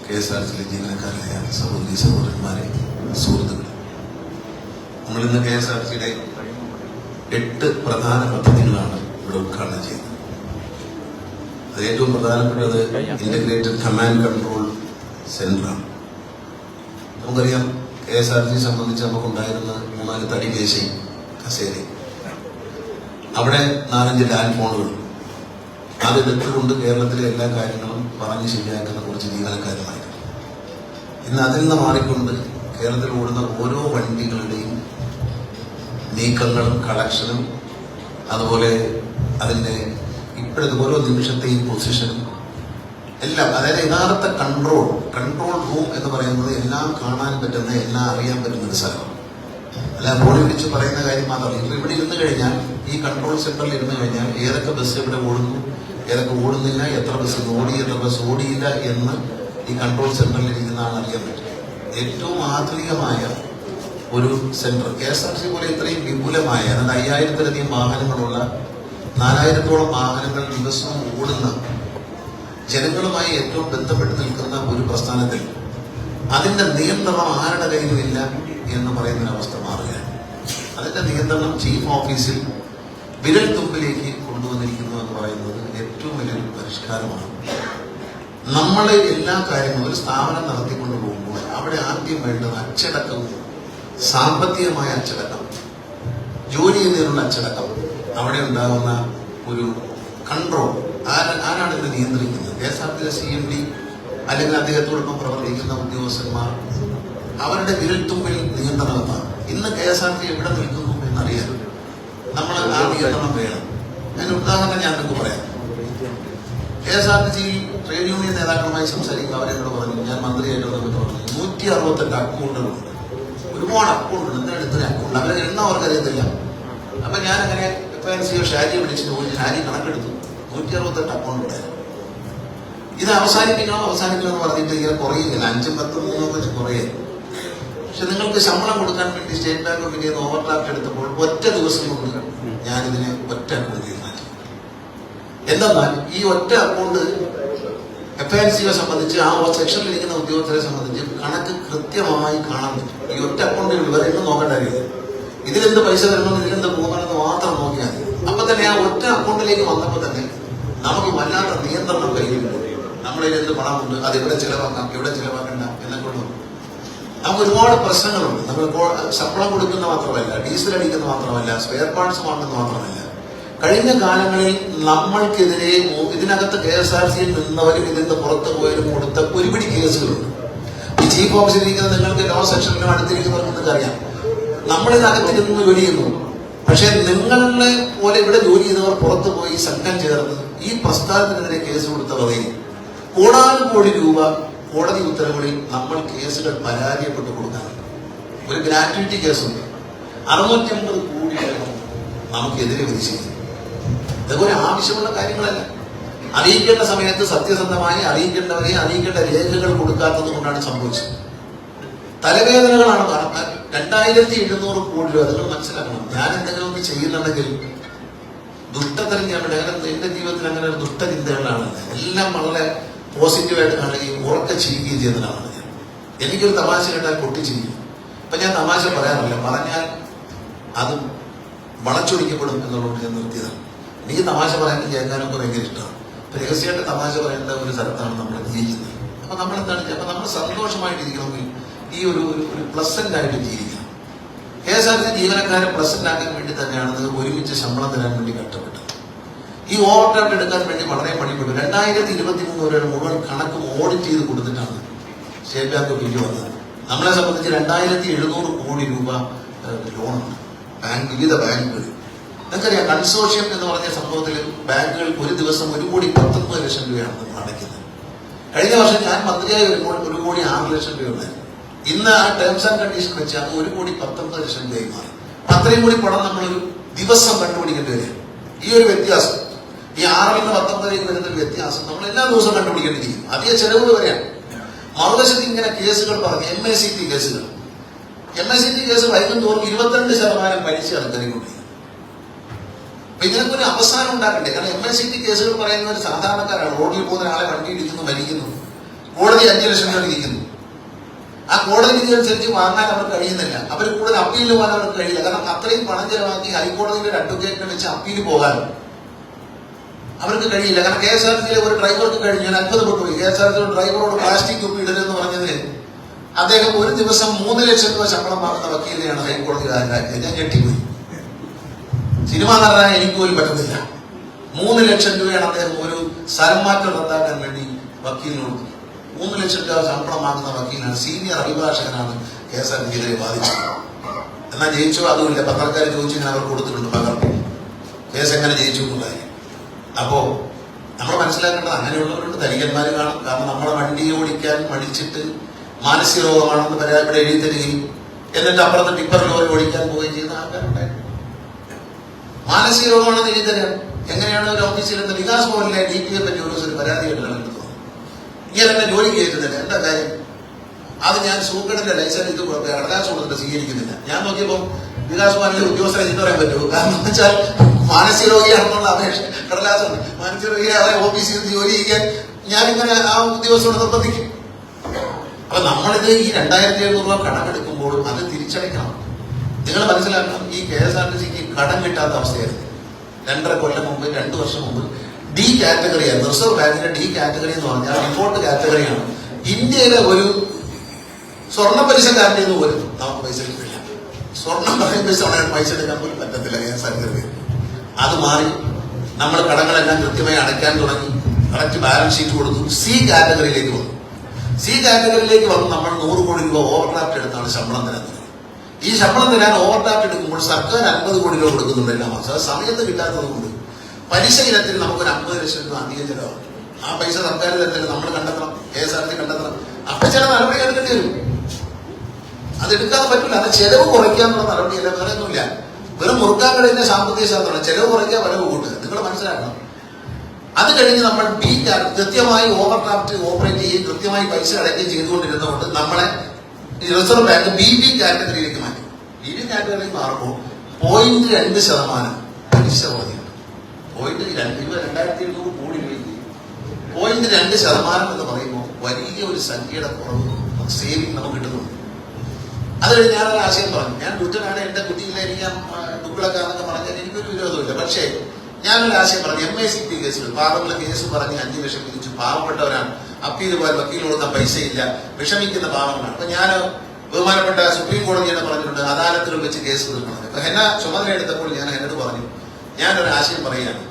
KSRTC ജീവനക്കാരായ സഹോദരി സഹോദരന്മാരെ, സുഹൃത്തുക്കളെ, നമ്മളിന്ന് KSRTCയുടെ 8 പ്രധാന പദ്ധതികളാണ് ഇവിടെ ഉദ്ഘാടനം ചെയ്യുന്നത്. അത് ഏറ്റവും പ്രധാനപ്പെട്ടത് ഇന്റഗ്രേറ്റഡ് കമാൻഡ് കൺട്രോൾ സെന്ററാണ്. നമുക്കറിയാം, KSRTC സംബന്ധിച്ച് നമുക്കുണ്ടായിരുന്ന 3-4 തടി കേശയും കസേരയും, അവിടെ 4-5 ലാൻഡ് ഫോണുകൾ, അതെടുത്തുകൊണ്ട് കേരളത്തിലെ എല്ലാ കാര്യങ്ങളും പറഞ്ഞ് ശരിയാക്കുന്ന കുറച്ച് ജീവനക്കാരുമായിരുന്നു. ഇന്ന് അതിൽ നിന്ന് മാറിക്കൊണ്ട് കേരളത്തിൽ ഓടുന്ന ഓരോ വണ്ടികളുടെയും നീക്കങ്ങളും കളക്ഷനും, അതുപോലെ അതിൻ്റെ ഇപ്പോഴത്തെ ഓരോ നിമിഷത്തെയും പൊസിഷനും എല്ലാം, അതായത് യഥാർത്ഥ കൺട്രോൾ റൂം എന്ന് പറയുന്നത് എല്ലാം കാണാൻ പറ്റുന്ന, എല്ലാം അറിയാൻ പറ്റുന്ന ഒരു സ്ഥലമാണ്. അല്ല ഫോണിൽ വിളിച്ച് പറയുന്ന കാര്യം മാത്രമല്ല. ഇപ്പോൾ ഇവിടെ ഇരുന്ന് കഴിഞ്ഞാൽ, ഈ കൺട്രോൾ സെന്ററിൽ ഇരുന്ന് കഴിഞ്ഞാൽ ഏതൊക്കെ ബസ് ഇവിടെ ഓടുന്നു, ഏതൊക്കെ ഓടുന്നില്ല, എത്ര ബസ് ഓടി, എത്ര ബസ് ഓടിയില്ല എന്ന് ഈ കൺട്രോൾ സെന്ററിൽ ഇരിക്കുന്നതാണ് അറിയാൻ പറ്റും. ഏറ്റവും ആധുനികമായ ഒരു സെന്റർ. KSRTC പോലെ ഇത്രയും വിപുലമായ, അതായത് 5000-ലധികം വാഹനങ്ങളുള്ള, 4000-ഓളം വാഹനങ്ങൾ ദിവസവും ഓടുന്ന, ജനങ്ങളുമായി ഏറ്റവും ബന്ധപ്പെട്ട് നിൽക്കുന്ന ഒരു പ്രസ്ഥാനത്തിൽ അതിന്റെ നിയന്ത്രണം ആരുടെ കയ്യിലുമില്ല എന്ന് പറയുന്നൊരവസ്ഥ മാറുകയാണ്. അതിന്റെ നിയന്ത്രണം ചീഫ് ഓഫീസിൽ വിരൽ തുമ്പിലേക്ക് കൊണ്ടുവന്നിരിക്കുന്നു എന്ന് പറയുന്നത് ഏറ്റവും വലിയൊരു പരിഷ്കാരമാണ്. നമ്മളെ എല്ലാ കാര്യങ്ങളും ഒരു സ്ഥാപനം നടത്തിക്കൊണ്ട് പോകുമ്പോൾ അവിടെ ആദ്യം വേണ്ടത് അച്ചടക്കവും, സാമ്പത്തികമായ അച്ചടക്കം, ജോലി ചെയ്യുന്നതിനുള്ള അച്ചടക്കം, അവിടെ ഉണ്ടാകുന്ന ഒരു കൺട്രോൾ. ആരാണ് ഇത് നിയന്ത്രിക്കുന്നത്? KSRTC CMD അല്ലെങ്കിൽ അദ്ദേഹത്തോടൊപ്പം പ്രവർത്തിക്കുന്ന ഉദ്യോഗസ്ഥന്മാർ, അവരുടെ വിരൽത്തുമ്പിൽ നിയന്ത്രണമാണ്. ഇന്ന് KSRTC എവിടെ നിൽക്കുന്നു എന്നറിയാൻ നമ്മൾ ആ നിയന്ത്രണം വേണം. അതിന് ഉദാഹരണം ഞാൻ നിങ്ങൾക്ക് പറയാം. KSRTC ട്രേഡ് യൂണിയൻ നേതാക്കളുമായി സംസാരിക്കുക, അവരെന്നോട് പറഞ്ഞു, ഞാൻ മന്ത്രിയായിട്ട് വന്നിട്ട് പറഞ്ഞു, 168 അക്കൗണ്ടുകളുണ്ട്, ഒരുപാട് അക്കൗണ്ടുണ്ട്, എന്താണ് ഇത്രയും അക്കൗണ്ട്, അവരെ എണ്ണം അവർക്കറിയത്തില്ല. അപ്പൊ ഞാൻ അങ്ങനെ FNCO ഷാരിയെ വിളിച്ചിട്ട് പോയി, ഷാരി കണക്കെടുത്തു, 168 അക്കൗണ്ട് ഉണ്ടായിരുന്നു. ഇത് അവസാനിപ്പിക്കണം എന്ന് പറഞ്ഞിട്ട് ഇങ്ങനെ കുറയില്ല, 5, 10, 3 വെച്ച് കുറയും. പക്ഷെ നിങ്ങൾക്ക് ശമ്പളം കൊടുക്കാൻ വേണ്ടി സ്റ്റേറ്റ് ബാങ്ക് ഓഫ് ഇന്ത്യയിൽ നിന്ന് ഓവർ ഡ്രാഫ്റ്റ് എടുത്തപ്പോൾ ഒറ്റ ദിവസം കൊണ്ട് ഞാനിതിനെ ഒറ്റ അക്കൗണ്ട് മാറ്റി. എന്തെന്നാൽ ഈ ഒറ്റ അക്കൗണ്ട് FNCO സംബന്ധിച്ച്, ആ സെക്ഷനിൽ ഇരിക്കുന്ന ഉദ്യോഗസ്ഥരെ സംബന്ധിച്ച് കണക്ക് കൃത്യമായി കാണാൻ പറ്റും. ഈ ഒറ്റ അക്കൗണ്ടിൽ ഇവരെ എന്നും നോക്കേണ്ട കാര്യമില്ല. ഇതിലെന്ത് പൈസ വരണം, ഇതിലെന്ത് പോകുന്നതെന്ന് മാത്രം നോക്കിയാൽ മതി. അപ്പൊ തന്നെ ആ ഒറ്റ അക്കൗണ്ടിലേക്ക് വന്നപ്പോൾ തന്നെ നമുക്ക് വല്ലാത്ത നിയന്ത്രണം കയ്യിലുണ്ട്. നമ്മളിൽ എന്ത് പണമുണ്ട്, അത് എവിടെ ചിലവാക്കാം, എവിടെ ചിലവാക്കണ്ട എന്നൊക്കെ ഉള്ളൂ. നമുക്ക് ഒരുപാട് പ്രശ്നങ്ങളുണ്ട്. നമ്മളിപ്പോൾ ശമ്പളം കൊടുക്കുന്ന മാത്രമല്ല, ഡീസൽ അടിക്കുന്ന മാത്രമല്ല, സ്പെയർ പാർട്സ് വാങ്ങുന്ന മാത്രമല്ല, കഴിഞ്ഞ കാലങ്ങളിൽ നമ്മൾക്കെതിരെ ഇതിനകത്ത് KSRTCയിൽ നിന്നവരും ഇതിന്റെ പുറത്തു പോയവരും കൊടുത്ത ഒരുപിടി കേസുകളുണ്ട്. ഈ ചീഫ് ഓഫീസിലിരിക്കുന്ന നിങ്ങൾക്ക് ലോ സെക്ഷനിലും അടുത്തിരിക്കുന്നവർക്ക് നിങ്ങൾക്ക് അറിയാം, നമ്മളിതിനകത്തിരുന്ന് ജോലി ചെയ്യുന്നു. പക്ഷെ നിങ്ങളെ പോലെ ഇവിടെ ജോലി ചെയ്തവർ പുറത്തു പോയി സംഘം ചേർന്ന് ഈ പ്രസ്ഥാനത്തിനെതിരെ കേസ് കൊടുത്ത വകയിൽ കോടാനുകോടി രൂപ കോടതി ഉത്തരവുകളിൽ നമ്മൾ കേസുകൾ പരാജയപ്പെട്ടു കൊടുക്കാറുണ്ട്. ഒരു ഗ്രാറ്റുവിറ്റി കേസുണ്ട്, 650 കോടി നമുക്കെതിരെ വിധിച്ചിരിക്കുന്നു. ഇതൊക്കെ ആവശ്യമുള്ള കാര്യങ്ങളല്ല. അറിയിക്കേണ്ട സമയത്ത് സത്യസന്ധമായി അറിയിക്കേണ്ടവരെ അറിയിക്കേണ്ട രേഖകൾ കൊടുക്കാത്തത് കൊണ്ടാണ് സംഭവിച്ചത്. തലവേദനകളാണ്. 2700 കോടി രൂപ. നിങ്ങൾ മനസ്സിലാക്കണം, ഞാൻ എന്തെങ്കിലും ഒന്ന് ചെയ്യുന്നുണ്ടെങ്കിൽ ദുഷ്ടതരഞ്ഞാണ്. എന്റെ ജീവിതത്തിൽ അങ്ങനെ ഒരു ദുഷ്ടചിന്തകളാണ്. എല്ലാം വളരെ പോസിറ്റീവായിട്ട് കാണുകയും ഉറക്കെ ചിരിക്കുകയും ചെയ്യുന്നതാണ് ഞാൻ. എനിക്കൊരു തമാശ കേട്ടാൽ പൊട്ടിച്ചിരിക്കും. ഇപ്പൊ ഞാൻ തമാശ പറയാറില്ല, പറഞ്ഞാൽ അതും വളച്ചൊടിക്കപ്പെടും എന്നുള്ളത് ഞാൻ നിർത്തിയതാണ്. എനിക്ക് തമാശ പറയാനും കേൾക്കാനൊക്കെ ഭയങ്കര ഇഷ്ടമാണ്. ഇപ്പൊ രഹസ്യമായിട്ട് തമാശ പറയേണ്ട ഒരു സ്ഥലത്താണ് നമ്മൾ ജീവിക്കുന്നത്. അപ്പൊ നമ്മളെന്താണ്, അപ്പൊ നമ്മൾ സന്തോഷമായിട്ടിരിക്കണമെങ്കിൽ ഈ ഒരു പ്ലസന്റ് ആയിട്ട് ജീവിക്കണം. KSRTC ജീവനക്കാരെ പ്ലസന്റ് ആക്കാൻ വേണ്ടി തന്നെയാണ് ഒരുമിച്ച് ശമ്പളം തരാൻ വേണ്ടി കഷ്ടപ്പെട്ടത്. ഈ ഓവർ ഡ്രാഫ്റ്റ് എടുക്കാൻ വേണ്ടി വളരെ പണിപ്പെട്ടു. 2023 വരെ മുഴുവൻ കണക്കും ഓഡിറ്റ് ചെയ്ത് കൊടുത്തിട്ടാണ് സ്റ്റേറ്റ് ബാങ്ക് ഓഫ് ഇന്ത്യ വന്നത്. നമ്മളെ സംബന്ധിച്ച് 2700 കോടി രൂപ ലോണുണ്ട് വിവിധ ബാങ്കുകൾ. നിങ്ങൾക്കറിയാം, കൺസോർഷ്യം എന്ന് പറഞ്ഞ സംഭവത്തിൽ ബാങ്കുകൾക്ക് ഒരു ദിവസം 1,19 ലക്ഷം രൂപയാണ് നമ്മൾ അടയ്ക്കുന്നത്. കഴിഞ്ഞ വർഷം ഞാൻ മന്ത്രിയായി വരുമ്പോൾ 1,06 ലക്ഷം രൂപ ഉണ്ടായിരുന്നു. ഇന്ന് ആ ടേംസ് ആൻഡ് കണ്ടീഷൻ വെച്ച് അത് 1,19 ലക്ഷം രൂപയായി മാറി. അത്രയും കൂടി പണം നമ്മളൊരു ദിവസം കണ്ടുപിടിക്കേണ്ടി വരികയാണ്. ഈ ഒരു വ്യത്യാസം, ഈ 6-ൽ നിന്ന് 19 വരുന്ന ഒരു വ്യത്യാസം നമ്മൾ എല്ലാ ദിവസവും കണ്ടുപിടിക്കേണ്ടിയിരിക്കും. അധിക ചെലവുകൾ വരെയാണ്. മറുവശത്ത് ഇങ്ങനെ കേസുകൾ പറഞ്ഞ് MACT കേസുകൾ കേസ് വൈകും തോറും 22% പലിശ കയറിക്കൊണ്ടിരിക്കും. അപ്പൊ ഇതിനൊക്കെ ഒരു അവസാനം ഉണ്ടാക്കണ്ടേ? കാരണം MACT കേസുകൾ പറയുന്ന ഒരു സാധാരണക്കാരാണ്. റോഡിൽ പോകുന്ന ആളെ വണ്ടി ഇടിക്കുന്നു, മരിക്കുന്നു, കോടതി 5 ലക്ഷം രൂപ വിധിക്കുന്നു. ആ കോടതി വിധി അനുസരിച്ച് വാങ്ങാൻ അവർക്ക് കഴിയുന്നില്ല. അവർ കൂടുതൽ അപ്പീലിൽ പോകാൻ അവർക്ക് കഴിയില്ല. കാരണം അത്രയും പണം ചെലവാക്കി ഹൈക്കോടതിയുടെ ഒരു അഡ്വക്കേറ്റിനെ വെച്ച് അപ്പീൽ പോകാൻ അവർക്ക് കഴിയില്ല. കാരണം KSRTC ഒരു ഡ്രൈവർക്ക് കഴിഞ്ഞു. ഞാൻ അത്ഭുതപ്പെട്ടു പോയി. KSRTC ഡ്രൈവറോട് പ്ലാസ്റ്റിക് കുപ്പി ഇടരുതെന്ന് പറഞ്ഞതിന് അദ്ദേഹം ഒരു ദിവസം 3 ലക്ഷം രൂപ ശമ്പളം വാങ്ങുന്ന വക്കീലിനെയാണ് ഹൈക്കോടതി ഹാജരാക്കിയത്. ഞാൻ ഞെട്ടിപ്പോയി. സിനിമ നടത്താൻ എനിക്ക് പോലും പറ്റുന്നില്ല. 3 ലക്ഷം രൂപയാണ് അദ്ദേഹം ഒരു സ്ഥലം മാറ്റം റദ്ദാക്കാൻ വേണ്ടി വക്കീലിനോട് 3 ലക്ഷം രൂപ ശമ്പളം വാങ്ങുന്ന വക്കീലാണ്. സീനിയർ അഭിഭാഷകനാണ് KSRTC ബാധിച്ചത്. എന്നാൽ ജയിച്ചോ? അതുമില്ല. പത്രക്കാർ ചോദിച്ചു, ഞാൻ അവർക്ക് കൊടുത്തിട്ടുണ്ട് പകർത്തി. കേസ് എങ്ങനെ ജയിച്ചു എന്നുണ്ടായി. അപ്പോ നമ്മൾ മനസ്സിലാക്കേണ്ടത് അങ്ങനെയുള്ളവരുണ്ട്, ധനികന്മാർ കാണും. കാരണം നമ്മളെ വണ്ടി ഓടിക്കാൻ മടിച്ചിട്ട് മാനസിക രോഗമാണെന്ന് ഇവിടെ എഴുതി തരികയും എന്നിട്ട് അപ്പുറത്ത് ടിപ്പർ ലോറി ഓടിക്കാൻ പോവുകയും ചെയ്യുന്ന ആൾക്കാരുണ്ടായിരുന്നു. മാനസിക രോഗമാണെന്ന് എഴുതി തരാം. എങ്ങനെയാണ് ഒരു ഓഫീസിൽ നിന്ന് വികാസ് ഭവനിലെ DPയെ പറ്റി ഒരു പരാതി കേട്ടിട്ടാണ് തോന്നുന്നത്. ഇങ്ങനെ തന്നെ ജോലി കയറ്റുന്നില്ല. എന്താ കാര്യം? അത് ഞാൻ സൂക്കടിന്റെ ലൈസൻസ് ഇത് കടലാസ് കൊടുത്തിട്ട് സ്വീകരിക്കുന്നില്ല. ഞാൻ നോക്കിയപ്പോൾ വികാസ് ഭവനിലെ ഉദ്യോഗസ്ഥരെ എന്ന് പറയാൻ പറ്റുമോ? കാരണം എന്ന് വെച്ചാൽ മാനസിക രോഗിയാണെന്നുള്ള അപേക്ഷ കടലാസുണ്ട്. മാനസിക രോഗിയെ അവരെ ഓഫീസിൽ നിന്ന് ജോലി ചെയ്യാൻ ഞാനിങ്ങനെ ആ ഉദ്യോഗസ്ഥരോട് നിർബന്ധിക്കും. അപ്പൊ നമ്മളിത് ഈ 2700 രൂപ കടമെടുക്കുമ്പോൾ അത് തിരിച്ചടയ്ക്കണം. നിങ്ങൾ മനസ്സിലാക്കണം, ഈ KSRTCക്ക് കടം കിട്ടാത്ത അവസ്ഥയായിരുന്നു. 2.5 കൊല്ലം മുമ്പ്, 2 വർഷം മുമ്പ് D കാറ്റഗറിയാണ്. റിസർവ് ബാങ്കിന്റെ D കാറ്റഗറി എന്ന് പറഞ്ഞാൽ ഡിഫോൾട്ട് കാറ്റഗറിയാണ്. ഇന്ത്യയിലെ ഒരു സ്വർണ്ണ പലിശക്കാരൻ്റെ നിന്ന് പോലും നമുക്ക് പൈസ കിട്ടില്ല. സ്വർണ്ണം പൈസ എടുക്കാൻ പോലും പറ്റത്തില്ല KSRTC. അത് മാറി നമ്മൾ കടങ്ങളെല്ലാം കൃത്യമായി അടയ്ക്കാൻ തുടങ്ങി. കറക്റ്റ് ബാലൻസ് ഷീറ്റ് കൊടുത്തു. C കാറ്റഗറിയിലേക്ക് വന്നു. C കാറ്റഗറിയിലേക്ക് വന്ന് നമ്മൾ 100 കോടി രൂപ ഓവർ ഡ്രാഫ്റ്റ് എടുത്താണ് ശമ്പളം തരാൻ. ഈ ശമ്പളം തരാൻ ഓവർ ഡ്രാഫ്റ്റ് എടുക്കുമ്പോൾ സർക്കാർ 50 കോടി രൂപ കൊടുക്കുന്നുണ്ട് എല്ലാ മാസം. അത് സമയത്ത് കിട്ടാത്തത് കൊണ്ട് പലിശ ഇനത്തിൽ നമുക്കൊരു 50 ലക്ഷം രൂപ അധികം ചെലവാകും. ആ പൈസ സർക്കാർ തരത്തില്ല, നമ്മൾ കണ്ടെത്തണം, KSRTC കണ്ടെത്തണം. അപ്പൊ ചില നടപടി എടുക്കേണ്ടി വരും. അത് എടുക്കാതെ പറ്റില്ല. അത് ചെലവ് കുറയ്ക്കാന്നുള്ള നടപടിയല്ല, വേറെ ഒന്നുമില്ല. വെറും മുറുക്കാൻ കഴിയുന്ന സാമ്പത്തിക ശാസ്ത്രമാണ്. ചെലവ് കുറയ്ക്കുക, വരവ് കൂട്ടുക. നിങ്ങൾ മനസ്സിലാക്കണം. അത് കഴിഞ്ഞ് നമ്മൾ കൃത്യമായി ഓവർ ഡ്രാഫ്റ്റ് ഓപ്പറേറ്റ് ചെയ്യുകയും കൃത്യമായി പൈസ അടയ്ക്കുകയും ചെയ്തുകൊണ്ടിരുന്നതുകൊണ്ട് നമ്മളെ റിസർവ് ബാങ്ക് BB കാറ്റഗറിയിലേക്ക് മാറ്റി. BB കാറ്റഗറിയിലേക്ക് മാറുമ്പോൾ 0.2% പലിശ കുറഞ്ഞു. 2,200 കോടി രൂപയ്ക്ക് 0.2% എന്ന് പറയുമ്പോൾ വലിയ ഒരു സംഖ്യയുടെ കുറവ് സേവിങ് നമുക്ക് കിട്ടുന്നുണ്ട്. അത് കഴിഞ്ഞ് ഞാനൊരു ആശയം പറഞ്ഞു. ഞാൻ കുറ്റനാണ്, എന്റെ കുട്ടിയിലെ എനിക്ക് ദുഃഖിളക്കാന്നൊക്കെ പറഞ്ഞാൽ എനിക്കൊരു വിരോധമില്ല. പക്ഷേ ഞാനൊരു ആശയം പറഞ്ഞു. MACP കേസുകൾ, പാവങ്ങളെ കേസ് പറഞ്ഞ് 5 ലക്ഷം വിധിച്ചു. പാവപ്പെട്ടവരാണ്, അപ്പീൽ പോയാൽ വക്കീൽ കൊടുക്കാൻ പൈസയില്ല, വിഷമിക്കുന്ന പാവങ്ങളാണ്. അപ്പൊ ഞാൻ ബഹുമാനപ്പെട്ട സുപ്രീം കോടതി എന്ന് പറഞ്ഞിട്ടുണ്ട് അദാലത്തുകൾ വെച്ച് കേസ് തീർക്കണം. അപ്പൊ എന്നെ ചുമതല എടുത്തപ്പോൾ ഞാൻ എന്നോട് പറഞ്ഞു, ഞാനൊരു ആശയം പറയുകയാണ്.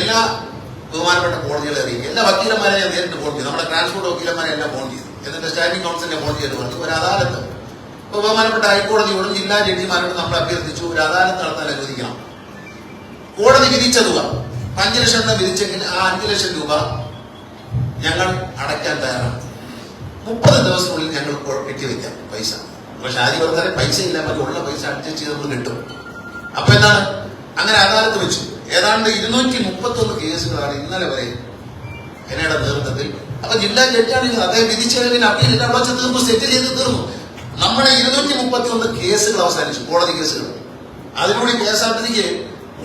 എല്ലാ ബഹുമാനപ്പെട്ട കോടതികളെ അറിയിക്കും, എല്ലാ വക്കീലന്മാരെ ഞാൻ നേരിട്ട് ഫോൺ ചെയ്തു. നമ്മുടെ ട്രാൻസ്പോർട്ട് വക്കീലന്മാരെ എല്ലാം ഫോൺ ചെയ്തു. എന്നിട്ട് സ്റ്റാൻഡിംഗ് കൗൺസിലിനെ ഫോൺ ചെയ്ത് പറഞ്ഞു ഒരു അദാലത്ത്. ഇപ്പൊ ബഹുമാനപ്പെട്ട ഹൈക്കോടതിയോടും ജില്ലാ ജഡ്ജിമാരോടും നമ്മൾ അഭ്യർത്ഥിച്ചു ഒരു അദാലത്ത് നടത്താൻ അനുവദിക്കണം. കോടതി വിധിച്ച തുക 5 ലക്ഷം രൂപ വിധിച്ചെങ്കിൽ ആ 5 ലക്ഷം രൂപ ഞങ്ങൾ അടയ്ക്കാൻ തയ്യാറാണ്. 30 ദിവസത്തിനുള്ളിൽ ഞങ്ങൾ കെട്ടിവെക്കാം പൈസ. പക്ഷെ ആദ്യം പറഞ്ഞാൽ പൈസ ഇല്ല, മറ്റുള്ള പൈസ അഡ്ജസ്റ്റ് ചെയ്ത് നമ്മൾ കിട്ടും. അപ്പൊ എന്താണ്, അങ്ങനെ അദാലത്ത് വെച്ചു. ഏതാണ്ട് 231 കേസുകളാണ് ഇന്നലെ വരെ എന്നയുടെ നേതൃത്വത്തിൽ. അപ്പൊ ജില്ലാ ജഡ്ജിയാണെങ്കിൽ അദ്ദേഹം വിധിച്ചതിന് അപ്പീലിൽ അവിടെ വെച്ച് തീർന്നു, സെറ്റിൽ ചെയ്ത് തീർന്നു. നമ്മുടെ 231 കേസുകൾ അവസാനിച്ചു, കോടതി കേസുകൾ. അതിലൂടെ KSRTCക്ക്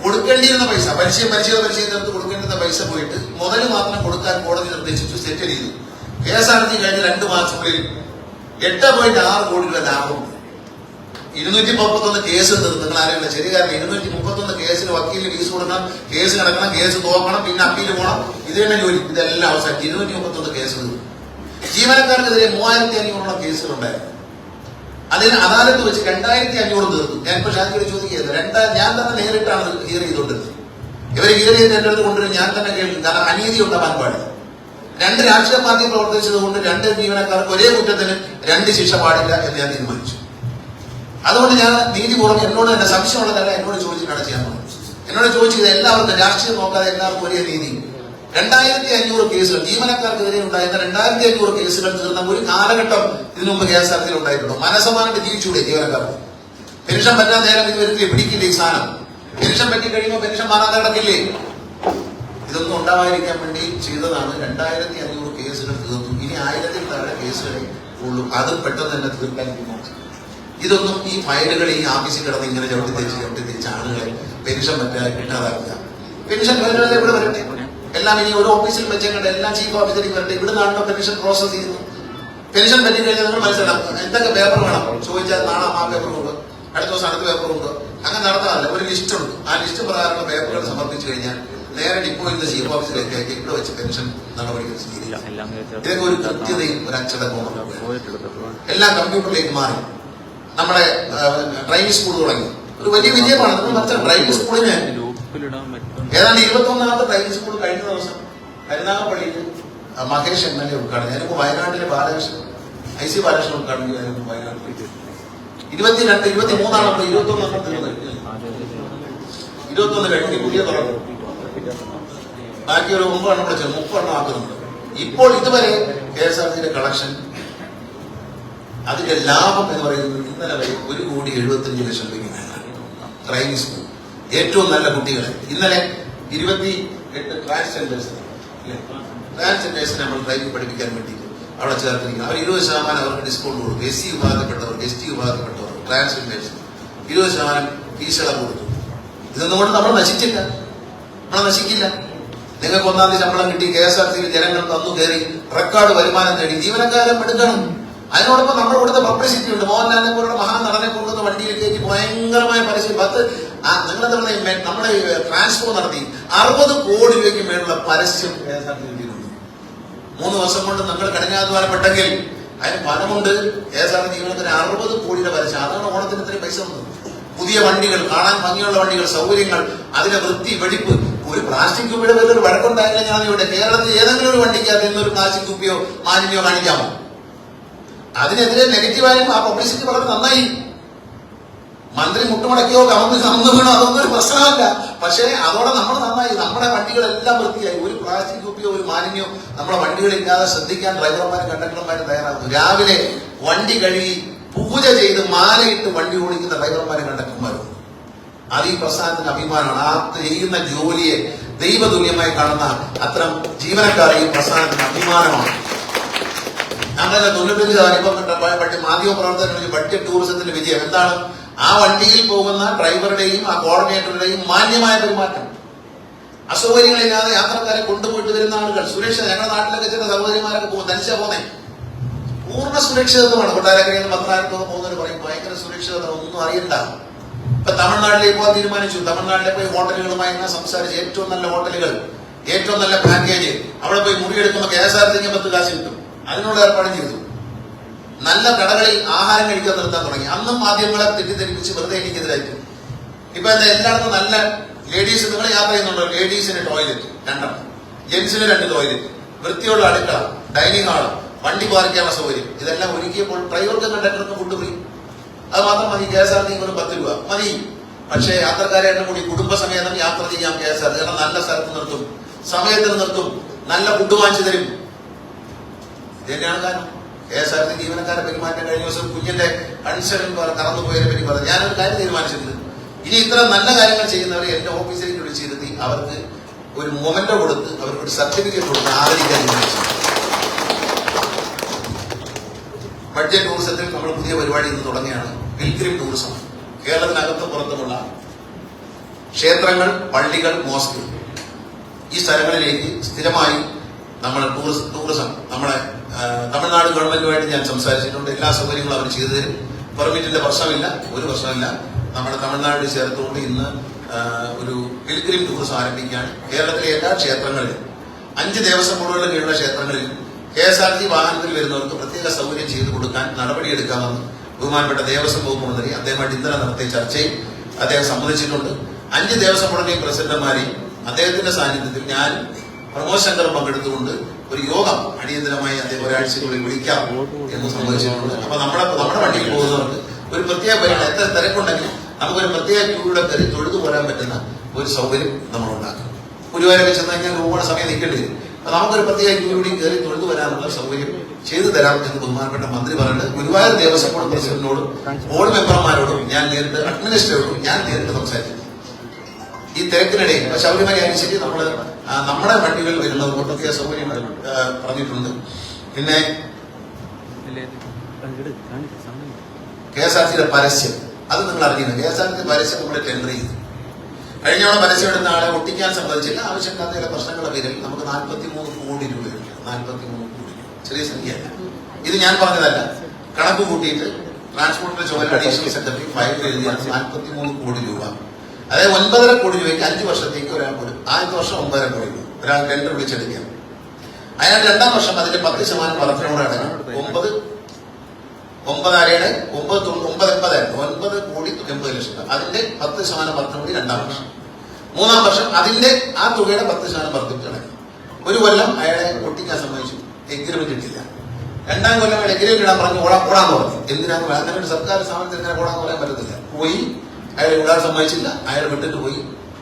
കൊടുക്കേണ്ടിയിരുന്ന പൈസ, പരിചയം തീർത്ത് കൊടുക്കേണ്ടിരുന്ന പൈസ പോയിട്ട് മുതൽ മാത്രം കൊടുക്കാൻ കോടതി നിർദ്ദേശിച്ചു, സെറ്റിൽ ചെയ്തു. KSRTC കഴിഞ്ഞ 2 മാസങ്ങളിൽ 8.6 കോടി രൂപ ലാഭമുണ്ട്. 231 കേസ് തീർന്നു. നിങ്ങൾ ആരെങ്കിലും ശരി, കാരണം 231 കേസിന് വക്കീലിന് ഫീസ് കൊടുക്കണം, കേസ് കിടക്കണം, കേസ് തോക്കണം, പിന്നെ അപ്പീൽ പോകണം. ഇത് തന്നെ ജോലി. ഇതെല്ലാം അവസാനം 231 കേസ് തീർന്നു. ജീവനക്കാർക്കെതിരെ 3500 കേസുകളുണ്ടായിരുന്നു. അതിന് അദാലത്ത് വെച്ച് 2500 തീർത്തു. ഞാൻ ഇപ്പൊ ഷാജിയോട് ചോദിക്കുന്നത്, ഞാൻ തന്നെ നേരിട്ടാണ് ഹിയർ ചെയ്തുകൊണ്ടിരുന്നത്. ഇവരെ ഹിയർ ചെയ്ത് എന്റെ അടുത്ത് കൊണ്ടുവരും, ഞാൻ തന്നെ കേൾക്കും. കാരണം അനീതി ഉണ്ടാവാൻ പാടില്ല. 2 രാഷ്ട്രീയ പാർട്ടി പ്രവർത്തിച്ചത് കൊണ്ട് 2 ജീവനക്കാർക്ക് ഒരേ കുറ്റത്തിന് 2 ശിക്ഷ പാടില്ല എന്ന് ഞാൻ തീരുമാനിച്ചു. അതുകൊണ്ട് ഞാൻ നീതിപൂർവ്വം എന്നോട് തന്നെ സംശയമുള്ളതല്ല, എന്നോട് ചോദിച്ചിട്ടാണ് ചെയ്യാൻ പോകുന്നത്. എന്നോട് ചോദിച്ചത് എല്ലാവർക്കും രാഷ്ട്രീയം നോക്കാതെ എല്ലാവർക്കും ഒരേ നീതി. 2500 കേസുകൾ ജീവനക്കാർക്കെതിരെ ഉണ്ടായിരുന്ന 2500 കേസുകൾ തീർന്ന ഒരു കാലഘട്ടം ഇതിനു മുമ്പ് KSRTC ഉണ്ടായിട്ടുണ്ടോ? മനസ്സമാനത്തെ ജീവിച്ചൂടെ ജീവനക്കാർക്ക്? പെൻഷൻ പറ്റാൻ നേരം ഇത് വരില്ലേ, പിടിക്കില്ലേ ഈ സാധനം? പെൻഷൻ പറ്റി കഴിയുമ്പോൾ പെൻഷൻ മാറാതെ കിടക്കില്ലേ? ഇതൊന്നും ഉണ്ടാവാതിരിക്കാൻ വേണ്ടി ചെയ്തതാണ്. 2500 കേസുകൾ തീർന്നു. ഇനി 1000-ൽ താഴെ കേസുകളെ ഉള്ളൂ. അത് പെട്ടെന്ന് തന്നെ തീർക്കാൻ തീരുമാനിച്ചു. ഇതൊന്നും ഈ ഫയലുകൾ ഈ ഓഫീസിൽ കിടന്ന് ഇങ്ങനെ ചവിട്ടി തെച്ച് ആളുകളെ പെൻഷൻ പറ്റാതെ കിട്ടാതാക്കുക. പെൻഷൻ ഫയലുകളെ ഇവിടെ വരട്ടെ. എല്ലാം ഇനി ഒരു ഓഫീസിൽ വെച്ചേക്കണ്ട, എല്ലാം ചീഫ് ഓഫീസറിൽ വരട്ടെ. ഇവിടെ നിന്നാണല്ലോ പെൻഷൻ പ്രോസസ് ചെയ്യുന്നത്. പെൻഷൻ പറ്റി കഴിഞ്ഞാൽ നിങ്ങൾ മനസ്സിലാക്കും എന്തൊക്കെ പേപ്പർ വേണം ചോദിച്ചാൽ നാളെ ആ പേപ്പർ കൊണ്ട് അടുത്ത ദിവസം അടുത്ത പേപ്പർ കൊണ്ട് അങ്ങനെ നടത്താറില്ല. ഒരു ലിസ്റ്റ് ഉണ്ട്. ആ ലിസ്റ്റ് പ്രകാരമുള്ള പേപ്പറുകൾ സമർപ്പിച്ചു കഴിഞ്ഞാൽ നേരെ ഡിപ്പോ ഇന്ന് ചീഫ് ഓഫീസിലേക്ക് ഇവിടെ വെച്ച് പെൻഷൻ നടപടികൾ സ്വീകരിക്കും. ഇതൊക്കെ ഒരു കൃത്യതയും ഒരു അച്ചടക്കവും എല്ലാം കമ്പ്യൂട്ടറിലേക്ക് മാറി. നമ്മുടെ ഡ്രൈവിംഗ് സ്കൂൾ തുടങ്ങി ഒരു വലിയ വിജയമാണ്. ഡ്രൈവിംഗ് സ്കൂളിന് ഏതാണ്ട് 21ാമത്തെ ഡ്രൈവിംഗ് സ്കൂൾ കഴിഞ്ഞ ദിവസം കരുനാഗപ്പള്ളിയിൽ മഹേഷ് MLA ഉദ്ഘാടനം. ഞാനിപ്പോ വയനാട്ടിലെ ബാലകൃഷ്ണൻ IC ബാലകൃഷ്ണൻ ഉദ്ഘാടനം ചെയ്തു. വയനാട്ടിൽ 22, 23 21 കഴിഞ്ഞ് പുതിയ തുറന്നു. ബാക്കി ഒരു 9 എണ്ണം കൂടെ 30 ആക്കുന്നുണ്ട്. ഇപ്പോൾ ഇതുവരെ KSRTC കളക്ഷൻ അതിന്റെ ലാഭം എന്ന് പറയുന്നത് ഇന്നലെ വരെ 1,75,00,000 രൂപയ്ക്ക് ഡ്രൈവിംഗ് സ്കൂൾ ഏറ്റവും നല്ല കുട്ടികളെ ഇന്നലെ 28 ട്രാൻസ്ജെൻഡേഴ്സിനെ നമ്മൾ ഡ്രൈവിംഗ് പഠിപ്പിക്കാൻ വേണ്ടിയിട്ട് അവിടെ ചേർത്തിരിക്കുന്നത്. അവർ 20% അവർക്ക് ഡിസ്കൗണ്ട് കൊടുക്കും. SC വിഭാഗത്തിൽപ്പെട്ടവർക്ക്, ST വിഭാഗത്തിൽപ്പെട്ടവർക്ക്, ട്രാൻസ്ജെൻഡേഴ്സ് 20% ഫീസുകൾ കൊടുത്തു. ഇതൊന്നും കൊണ്ട് നമ്മൾ നശിച്ചില്ല, നമ്മളെ നശിക്കില്ല. നിങ്ങൾക്ക് 1-ാം തീയതി ശമ്പളം കിട്ടി, KSRTC ജനങ്ങൾ തന്നു കയറി റെക്കോർഡ് വരുമാനം നേടി, ജീവനക്കാരൻ എടുക്കണം. അതിനോടൊപ്പം നമ്മൾ കൊടുത്ത പബ്ലിസിറ്റി ഉണ്ട്. മോഹൻലാലിനെ പോലുള്ള മഹാനടനെ കൊണ്ടുവന്ന വണ്ടിയിൽ കയറ്റി ഭയങ്കരമായ പരസ്യം. നിങ്ങളെന്താ നമ്മുടെ ട്രാൻസ്ഫോർ നടത്തി 60 കോടി രൂപയ്ക്ക് മേലുള്ള പരസ്യം KSRTC 3 വർഷം കൊണ്ട് നിങ്ങൾ കഠിനാധ്വാനപ്പെട്ടെങ്കിൽ അതിന് ഫലമുണ്ട്. KSRTC ജീവനത്തിന് 60 കോടിയുടെ പരസ്യം. അതാണ് ഓണത്തിന് ഇത്രയും പൈസ വന്നത്. പുതിയ വണ്ടികൾ, കാണാൻ ഭംഗിയുള്ള വണ്ടികൾ, സൗകര്യങ്ങൾ, അതിന്റെ വൃത്തി, വെടിപ്പ്. ഒരു പ്ലാസ്റ്റിക് കുപ്പിയുടെ പേരിൽ ഒരു വഴക്കുണ്ടായില്ല. ഞാൻ ഇവിടെ കേരളത്തിൽ ഏതെങ്കിലും ഒരു വണ്ടിക്കകത്ത് ഇന്നൊരു പ്ലാസ്റ്റിക് കുപ്പിയോ മാലിന്യോ കാണിക്കാമോ? അതിനെതിരെ നെഗറ്റീവായും ആ പബ്ലിസിറ്റി വളരെ നന്നായി. മന്ത്രി മുട്ടുമടക്കിയോ കമന്ന് വീണോ അതൊന്നും ഒരു പ്രശ്നമല്ല. പക്ഷേ അതോടെ നമ്മൾ നന്നായി. നമ്മുടെ വണ്ടികളെല്ലാം വൃത്തിയായി. ഒരു പ്ലാസ്റ്റിക് കുപ്പിയോ ഒരു മാലിന്യോ നമ്മുടെ വണ്ടികളില്ലാതെ ശ്രദ്ധിക്കാൻ ഡ്രൈവർമാരും കണ്ടക്ടർമാരും തയ്യാറാകുന്നു. രാവിലെ വണ്ടി കഴുകി പൂജ ചെയ്ത് മാലയിട്ട് വണ്ടി ഓടിക്കുന്ന ഡ്രൈവർമാരും കണ്ടക്ടർമാരും. അത് ഈ പ്രസ്ഥാനത്തിന്റെ അഭിമാനമാണ്. ആ ചെയ്യുന്ന ജോലിയെ ദൈവതുല്യമായി കാണുന്ന അത്തരം ജീവനക്കാർ ഈ പ്രസ്ഥാനത്തിന്റെ അഭിമാനമാണ്. ഞങ്ങളുടെ 95% മാധ്യമ പ്രവർത്തകരുടെ ബഡ്ജറ്റ് ടൂറിസത്തിന്റെ വിജയം എന്താണ്? ആ വണ്ടിയിൽ പോകുന്ന ഡ്രൈവറുടെയും ആ കോർഡിനേറ്ററുടെയും മാന്യമായ പെരുമാറ്റം. അസൗകര്യങ്ങളില്ലാതെ യാത്രക്കാരെ കൊണ്ടുപോയിട്ട് വരുന്ന ആളുകൾ. സുരക്ഷ. ഞങ്ങളുടെ നാട്ടിലൊക്കെ ചില സഹോദരിമാരൊക്കെ പോകും, തനിച്ചാ പോന്നെ. പൂർണ്ണ സുരക്ഷിതത്വമാണ്. കൊട്ടാരക്കരയിൽ നിന്ന് പത്തനാപുരത്തൊക്കെ പോകുന്നവർ പറയും ഭയങ്കര സുരക്ഷിതത, ഒന്നും അറിയണ്ട. ഇപ്പൊ തമിഴ്നാട്ടിലേക്ക് പോകാൻ തീരുമാനിച്ചു. തമിഴ്നാട്ടിലെ പോയി ഹോട്ടലുകളുമായി സംസാരിച്ച് ഏറ്റവും നല്ല ഹോട്ടലുകൾ, ഏറ്റവും നല്ല പാക്കേജ്, അവിടെ പോയി മുറിയെടുക്കുമ്പോൾ KSRTC 10 കാശ് കിട്ടും. അതിനുള്ള ഏർപ്പാടും ചെയ്തു. നല്ല കടകളിൽ ആഹാരം കഴിക്കാൻ നിർത്താൻ തുടങ്ങി. അന്നും മാധ്യമങ്ങളെ തെറ്റിദ്ധരിപ്പിച്ച് വെറുതെ എനിക്കെതിരായിട്ട്. ഇപ്പൊ എന്താ എല്ലായിടത്തും നല്ല ലേഡീസ്, നിങ്ങൾ യാത്ര ചെയ്യുന്നുണ്ടോ? ലേഡീസിന് ടോയ്ലറ്റ് 2, ജെന്റ്സിന് 2 ടോയ്ലറ്റ്, വൃത്തിയുള്ള അടുക്കള, ഡൈനിങ് ഹാള്, വണ്ടി പാർക്കാനുള്ള സൗകര്യം. ഇതെല്ലാം ഒരുക്കിയപ്പോൾ ഡ്രൈവർക്കും കണ്ടക്ടർക്കും ഫുഡ് ഫ്രീ. അത് മാത്രം മതി. KSRTC 10 രൂപ മതി. പക്ഷേ യാത്രക്കാരെ എണ്ണം കൂടി കുടുംബസമേതം യാത്ര ചെയ്യാം KSRTC. കാരണം നല്ല സ്ഥലത്ത് നിർത്തും, സമയത്തിന് നിർത്തും, നല്ല ഫുഡ് വാങ്ങിച്ചു തരും. ഇതന്നെയാണ് കാരണം. KSRTC ജീവനക്കാരെ പെരുമാറ്റം. കഴിഞ്ഞ ദിവസം കുഞ്ഞിന്റെ കൺസേൺ കറന്നുപോയതിനെ പറ്റി പറഞ്ഞു. ഞാനൊരു കാര്യം തീരുമാനിച്ചിട്ടുണ്ട്. ഇനി ഇത്ര നല്ല കാര്യങ്ങൾ ചെയ്യുന്നവരെ എന്റെ ഓഫീസിലേക്ക് വിളിച്ചിരുത്തി അവർക്ക് ഒരു മൊമെന്റോ കൊടുത്ത് അവർക്ക് ഒരു സർട്ടിഫിക്കറ്റ് കൊടുത്ത് ആദരിക്കാൻ തീരുമാനിച്ചു. ബഡ്ജറ്റ് ടൂറിസത്തിൽ നമ്മൾ പുതിയ പരിപാടി ഇന്ന് തുടങ്ങിയാണ്. Pilgrim tourism. കേരളത്തിനകത്തും പുറത്തുമുള്ള ക്ഷേത്രങ്ങൾ, പള്ളികൾ, മോസ്കുകൾ, ഈ സ്ഥലങ്ങളിലേക്ക് സ്ഥിരമായി നമ്മൾ ടൂറിസം നമ്മുടെ തമിഴ്നാട് ഗവൺമെന്റുമായിട്ട് ഞാൻ സംസാരിച്ചിട്ടുണ്ട്. എല്ലാ സൗകര്യങ്ങളും അവർ ചെയ്തു തരും. പെർമിറ്റിന്റെ പ്രശ്നമില്ല, ഒരു പ്രശ്നമില്ല. നമ്മുടെ തമിഴ്നാട് ചേർത്തുകൊണ്ട് ഇന്ന് ഒരു പിൽഗ്രിം ടൂറിസം ആരംഭിക്കുകയാണ്. കേരളത്തിലെ എല്ലാ ക്ഷേത്രങ്ങളിലും 5 ദേവസ്വം ബോർഡുകളുടെ കീഴിലുള്ള ക്ഷേത്രങ്ങളിലും KSRTC വാഹനത്തിൽ വരുന്നവർക്ക് പ്രത്യേക സൗകര്യം ചെയ്തു കൊടുക്കാൻ നടപടിയെടുക്കാമെന്ന് ബഹുമാനപ്പെട്ട ദേവസ്വം വകുപ്പ് മന്ത്രി അദ്ദേഹമായിട്ട് ഇന്നലെ നടത്തിയ ചർച്ചയിൽ അദ്ദേഹം സമ്മതിച്ചിട്ടുണ്ട്. 5 ദേവസ്വം ബോർഡിന്റെയും പ്രസിഡന്റുമാരെയും അദ്ദേഹത്തിന്റെ സാന്നിധ്യത്തിൽ ഞാൻ പ്രമോദ് ശങ്കർ പങ്കെടുത്തുകൊണ്ട് ഒരു യോഗം അടിയന്തരമായി അദ്ദേഹം ഒരാഴ്ചക്കുള്ളിൽ വിളിക്കാം എന്ന് സമ്മതിച്ചിട്ടുണ്ട്. അപ്പൊ നമ്മുടെ വണ്ടിയിൽ പോകുന്നവർക്ക് ഒരു പ്രത്യേക പരിപാടി, എത്ര തിരക്കുണ്ടെങ്കിലും നമുക്കൊരു പ്രത്യേക ക്യൂടെ കയറി തൊഴുതു പോരാൻ പറ്റുന്ന ഒരു സൗകര്യം നമ്മൾ ഉണ്ടാക്കും. ഗുരുവായൂരൊക്കെ ചെന്ന് കഴിഞ്ഞാൽ ഒരുപാട് സമയം നിൽക്കേണ്ടി വരും. അപ്പൊ നമുക്കൊരു പ്രത്യേക ക്യൂടി കയറി തൊഴുതു വരാനുള്ള സൗകര്യം ചെയ്തു തരാം എന്ന് ബഹുമാനപ്പെട്ട മന്ത്രി പറഞ്ഞിട്ട് ഗുരുവായൂർ ദേവസ്വം ബോർഡ് പ്രസിഡന്റിനോടും ബോർഡ് മെമ്പർമാരോടും ഞാൻ നേരിട്ട്, അഡ്മിനിസ്ട്രേറ്ററോടും ഞാൻ നേരിട്ട് സംസാരിച്ചു. ഈ തിരക്കിനിടയിൽ ശബരിമല അനുസരിച്ച് നമ്മുടെ വണ്ടികൾ വരുന്നവർക്കൊക്കെ സൗകര്യങ്ങൾ പറഞ്ഞിട്ടുണ്ട്. പിന്നെ KSRTC പരസ്യം, അത് നിങ്ങൾ അറിഞ്ഞിരുന്നു. KSRTC പരസ്യം നമ്മൾ ടെൻഡർ ചെയ്തു. കഴിഞ്ഞോളം പരസ്യം എടുത്ത ആളെ ഒട്ടിക്കാൻ സമ്മതിച്ചില്ല. ആവശ്യമില്ലാത്ത ചില പ്രശ്നങ്ങളുടെ പേരിൽ നമുക്ക് 43 കോടി രൂപ. 43 കോടി ചെറിയ സംഖ്യയല്ല. ഇത് ഞാൻ പറഞ്ഞതല്ല, കണക്ക് കൂട്ടിയിട്ട് ട്രാൻസ്പോർട്ടിന്റെ ചുമതല അഡീഷണൽ സെക്രട്ടറി ഫയൽ എഴുതിയാണ് 43 കോടി രൂപ. അതായത് 9.5 കോടി രൂപയ്ക്ക് 5 വർഷത്തേക്ക് ഒരാൾക്ക് ഒരു ആദ്യത്തെ വർഷം 9.5 കോടി രൂപ ഒരാൾ ടെൻഡർ വിളിച്ചെടുക്കുക. അതിനാണ് 2ാം വർഷം അതിന്റെ 10% വർധനയോടെ അടങ്ങണം. 9 കോടി 90 ലക്ഷം രൂപ. അതിന്റെ 10% വർധന കൂടി 2ാം വർഷം. 3ാം വർഷം അതിന്റെ ആ തുകയുടെ 10% വർദ്ധിപ്പിച്ച് അടങ്ങണം. ഒരു കൊല്ലം അയാളെ ഒട്ടിക്കാൻ സമ്മതിച്ചു, എഗ്രിമെന്റ് ഇട്ടില്ല. 2ാം കൊല്ലം അയാൾ എഗ്രിമെന്റ് ഇടാൻ പറഞ്ഞു, ഓടാന്ന് പറഞ്ഞു. എന്തിനാന്ന് പറയാൻ അങ്ങനെ സർക്കാർ സ്ഥാപനത്തിൽ ഇങ്ങനെ ഓടാന്ന് പറയാൻ പറ്റത്തില്ല. പോയി അയാൾ വിടാൻ സമ്മതിച്ചില്ല, അയാൾ വിട്ടിട്ട് പോയി.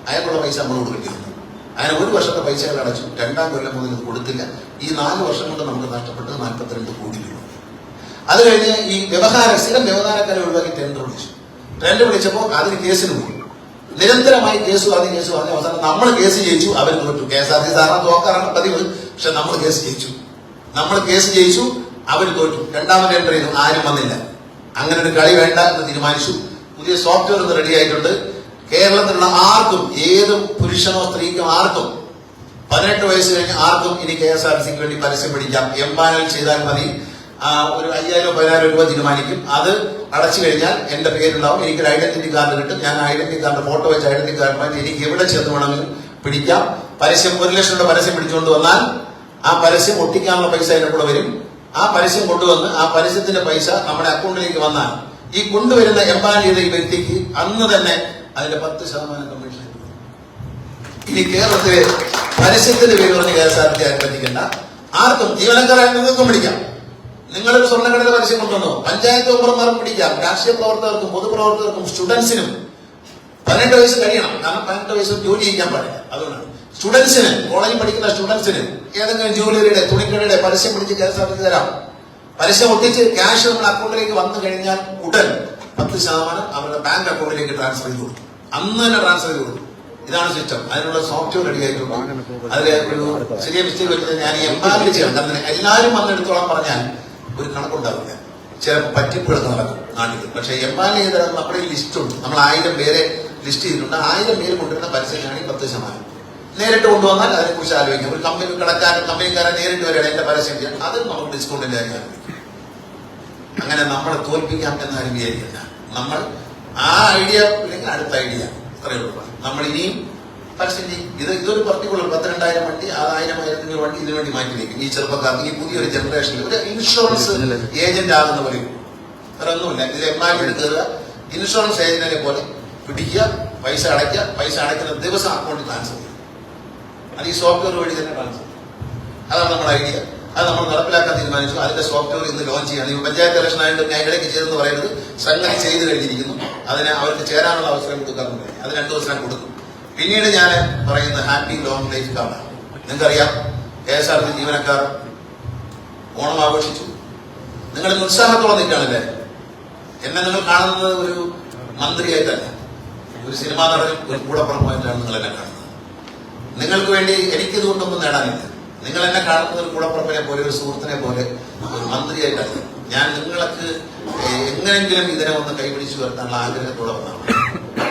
അയാൾക്കുള്ള പൈസ നമ്മൾ കൊടുക്കേണ്ടി. അങ്ങനെ 1 വർഷത്തെ പൈസ അയാൾ അടച്ചു. 2ാം കൊല്ലം മുതൽ ഇത് കൊടുത്തില്ല. ഈ 4 വർഷം കൊണ്ട് നമുക്ക് നഷ്ടപ്പെട്ടത് 42 കോടി രൂപ. അത് കഴിഞ്ഞ് ഈ സ്ഥിരം വ്യവഹാരക്കാരെ ഒഴിവാക്കി ടെൻഡർ വിളിച്ചു. ടെൻഡർ വിളിച്ചപ്പോൾ അതിന് കേസിന് പോയി. നിരന്തരമായി കേസ് പറഞ്ഞ് അവസാനം നമ്മൾ കേസ് ജയിച്ചു, അവർ തോറ്റു. KSRTC സാധാരണ തോക്കാറാണ് പതിവ്, പക്ഷെ നമ്മൾ കേസ് ജയിച്ചു. അവർ തോറ്റു. 2ാമത് ടെൻഡർ ചെയ്തു, ആരും വന്നില്ല. അങ്ങനെ ഒരു കളി വേണ്ട എന്ന് തീരുമാനിച്ചു. പുതിയ സോഫ്റ്റ്വെയർ ഒന്ന് റെഡി ആയിട്ടുണ്ട്. കേരളത്തിലുള്ള ആർക്കും, ഏതും പുരുഷനോ സ്ത്രീക്കും ആർക്കും 18 വയസ്സ് കഴിഞ്ഞ് ആർക്കും ഇനി KSRTCക്ക് വേണ്ടി പരസ്യം പിടിക്കാം. എംപാനൽ ചെയ്താൽ മതി. ഒരു 5,000 10,000 രൂപ തീരുമാനിക്കും. അത് അടച്ചു കഴിഞ്ഞാൽ എന്റെ പേരുണ്ടാവും. എനിക്കൊരു ഐഡന്റിറ്റി കാർഡ് കിട്ടും. ഞാൻ ഐഡന്റിറ്റി കാർഡ് ഫോട്ടോ വെച്ച് ഐഡന്റിറ്റി കാർഡ് മാറ്റി എനിക്ക് എവിടെ ചെന്ന് വേണമെങ്കിലും പിടിക്കാം. പരസ്യം 1 ലക്ഷം രൂപ പരസ്യം പിടിച്ചുകൊണ്ട് വന്നാൽ ആ പരസ്യം ഒട്ടിക്കാനുള്ള പൈസ അതിന്റെ കൂടെ വരും. ആ പരസ്യം കൊണ്ടുവന്ന് ആ പരസ്യത്തിന്റെ പൈസ നമ്മുടെ അക്കൗണ്ടിലേക്ക് വന്നാൽ ഈ കൊണ്ടുവരുന്ന എംപാനൽ ചെയ്ത ഈ വ്യക്തിക്ക് അന്ന് തന്നെ അതിന്റെ 10% കമ്മീഷൻ. ഇനി കേരളത്തിലെ പരസ്യത്തിന്റെ പേര് പറഞ്ഞ് KSRTC ആരും പറ്റിക്കണ്ട. ആർക്കും ജീവനക്കാരായ നിങ്ങൾക്കും പിടിക്കാം. നിങ്ങളൊരു സ്വർണ്ണക്കടയിലെ പരസ്യം കൊണ്ടുവന്നോ, പഞ്ചായത്ത് മെമ്പർമാർക്കും പിടിക്കാം, രാഷ്ട്രീയ പ്രവർത്തകർക്കും പൊതുപ്രവർത്തകർക്കും സ്റ്റുഡൻസിനും 18 വയസ്സ് കഴിയണം. കാരണം 18 വയസ്സ് ജോലി ചെയ്യാൻ പാടില്ല. അതുകൊണ്ടാണ് സ്റ്റുഡൻസിന്, കോളേജിൽ പഠിക്കുന്ന സ്റ്റുഡൻസിന് ഏതെങ്കിലും ജൂവലറിയുടെ തുണിക്കടയുടെ പരസ്യം പിടിച്ച് KSRTC തരാം. പരസ്യം ഒട്ടിച്ച് ക്യാഷ് നമ്മുടെ അക്കൗണ്ടിലേക്ക് വന്നു കഴിഞ്ഞാൽ ഉടൻ 10% അവരുടെ ബാങ്ക് അക്കൗണ്ടിലേക്ക് ട്രാൻസ്ഫർ ചെയ്ത് കൊടുക്കും. അന്ന് തന്നെ ട്രാൻസ്ഫർ ചെയ്ത് കൊടുക്കും. ഇതാണ് സിസ്റ്റം. അതിനുള്ള സോഫ്റ്റ്വെയർ റെഡി ആയിട്ടുണ്ട്. അതിൽ ഒരു ചെറിയ മിസ്റ്റേക്ക് വെച്ചിട്ട് ഞാൻ എംപാനൽ ചെയ്യണം. കാരണം എല്ലാവരും വന്നെടുത്തോളം പറഞ്ഞാൽ ഒരു കണക്കുണ്ടാവില്ല. ചിലപ്പോൾ പറ്റിപ്പിഴക്ക് നടക്കും നാട്ടിൽ. പക്ഷെ എംപാനൽ ചെയ്ത നമ്മുടെ ലിസ്റ്റ് ഉണ്ട്. നമ്മൾ 1000 പേരെ ലിസ്റ്റ് ചെയ്തിട്ടുണ്ട്. 1000 പേര് കൊണ്ടുവരുന്ന പരസ്യമാണ് 10%. നേരിട്ട് കൊണ്ടുവന്നാൽ അതിനെക്കുറിച്ച് ആലോചിക്കാം. ഒരു കമ്പനിക്കാരൻ നേരിട്ട് വരികയാണ് എന്റെ പരസ്യം ചെയ്യാൻ, അത് നമുക്ക് ഡിസ്കൗണ്ടിന്റെ കാര്യം ആലോചിക്കും. അങ്ങനെ നമ്മളെ തോൽപ്പിക്കാം എന്നാരും വിചാരിക്കില്ല. നമ്മൾ ആ ഐഡിയ ഇല്ലെങ്കിൽ അടുത്ത ഐഡിയ ഇത്രയേ ഉള്ളൂ. നമ്മൾ ഇനിയും പരസ്യം ചെയ്യും. ഇതൊരു പർട്ടിക്കുലർ 12,000 വണ്ടി, 1,000 വണ്ടി ഇതിനു വേണ്ടി മാറ്റി വയ്ക്കും. ഈ ചെറുപ്പക്കാർക്ക്, ഈ പുതിയൊരു ജനറേഷനിൽ ഒരു ഇൻഷുറൻസ് ഏജന്റ് ആകുന്ന പോലെ വേറെ ഒന്നുമില്ല. ഇത് എംപാനൽ കയറുക, ഇൻഷുറൻസ് ഏജന്റിനെ പോലെ പിടിക്കുക, പൈസ അടയ്ക്കുക, പൈസ അടയ്ക്കുന്ന ദിവസം അക്കൗണ്ടിൽ ട്രാൻസ്ഫർ ചെയ്യും. അത് ഈ സോഫ്റ്റ്വെയർ വഴി തന്നെ ട്രാൻസ്ഫർ ചെയ്യും. അതാണ് നമ്മുടെ ഐഡിയ. അത് നമ്മൾ നടപ്പിലാക്കാൻ തീരുമാനിച്ചു. അതിന്റെ സോഫ്റ്റ്വെയർ ഇന്ന് ലോഞ്ച് ചെയ്യാണ്. ഈ പഞ്ചായത്ത് ഇലക്ഷൻ ആയിട്ട് ഞാൻ ഇടയ്ക്ക് ചെയ്തെന്ന് പറയുന്നത് സംഗതി ചെയ്ത് കഴിഞ്ഞിരിക്കുന്നു. അതിന് അവർക്ക് ചേരാനുള്ള അവസരം കൊടുക്കാറുണ്ട്. അത് 2 ദിവസം കൊടുക്കും. പിന്നീട് ഞാൻ പറയുന്ന ഹാപ്പി ലോങ് ലൈഫ് കാർഡ്. നിങ്ങൾക്കറിയാം, KSRTC ജീവനക്കാർ ഓണം ആഘോഷിച്ചു. നിങ്ങൾ ഉത്സാഹത്തോടെ നിൽക്കുകയാണല്ലേ. എന്നെ നിങ്ങൾ കാണുന്നത് ഒരു മന്ത്രിയായിട്ടല്ല, ഒരു സിനിമാ നടനും ഒരു കൂടപ്പുറമായിട്ടാണ് നിങ്ങൾ എന്നെ കാണുന്നത്. നിങ്ങൾക്ക് വേണ്ടി എനിക്കിതുകൊണ്ടൊന്നും നേടാനില്ല. നിങ്ങൾ എന്നെ കാണുന്നത് ഒരു കൂടപ്പുറപ്പിനെ പോലെ, ഒരു സുഹൃത്തിനെ പോലെ, ഒരു മന്ത്രിയായിട്ടല്ല. ഞാൻ നിങ്ങൾക്ക് എങ്ങനെങ്കിലും ഇതിനെ ഒന്ന് കൈപിടിച്ചു വരുത്താനുള്ള ആഗ്രഹത്തോടെ വന്നതാണ്.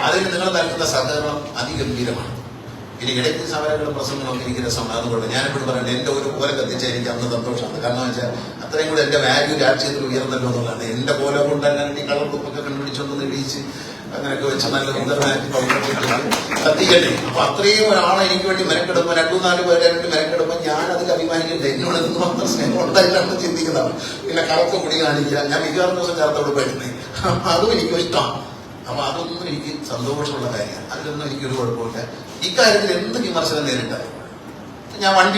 അതിന് നിങ്ങൾ നൽകുന്ന സഹകരണം അതിഗംഭീരമാണ്. ഇനി ഇടയ്ക്ക് സമരങ്ങളും പ്രസംഗങ്ങളും എനിക്ക് രസമാണ്. അതുകൊണ്ട് ഞാനിപ്പോഴും പറയട്ടെ, എന്റെ ഒരു പോലെ കത്തിച്ചാൽ എനിക്ക് അന്ന് സന്തോഷമാണ്. കാരണം വെച്ചാൽ അത്രയും കൂടെ എന്റെ വാല്യൂ രാഷ്ട്രീയത്തിൽ ഉയർന്നല്ലോ എന്നുള്ളതാണ്. എന്റെ പോലെ കൊണ്ട് തന്നെ ഈ കളർ കുപ്പൊക്കെ കണ്ടുപിടിച്ചൊന്ന് ഇടിച്ച് അങ്ങനെയൊക്കെ വെച്ച് നല്ല സുന്ദരമായിട്ട് കത്തിക്കട്ടെ. അപ്പൊ അത്രയും ഒരാളെ എനിക്ക് വേണ്ടി മെനക്കെടുമ്പോൾ 2-4 പേരെ വേണ്ടി മെനക്കെടുമ്പോൾ ഞാൻ അതിൽ അഭിമാനിക്കുന്നത് എന്നോട് എന്ന് മാത്രം സ്നേഹം ഉണ്ടായിട്ടാണ് ചിന്തിക്കുന്നതാണ്. പിന്നെ കറുത്ത മുടി കാണിക്കുക, ഞാൻ മിക്കവാറും ദിവസം കറുത്തോട് പോയിരുന്നേ, അതും എനിക്കും ഇഷ്ടമാണ്. അപ്പൊ അതൊന്നും എനിക്ക് സന്തോഷമുള്ള കാര്യമാണ്. അതിലൊന്നും എനിക്കൊരു കുഴപ്പമില്ല. ഇക്കാര്യത്തിൽ എന്ത് വിമർശനം നേരിട്ടാലും ഞാൻ വണ്ടി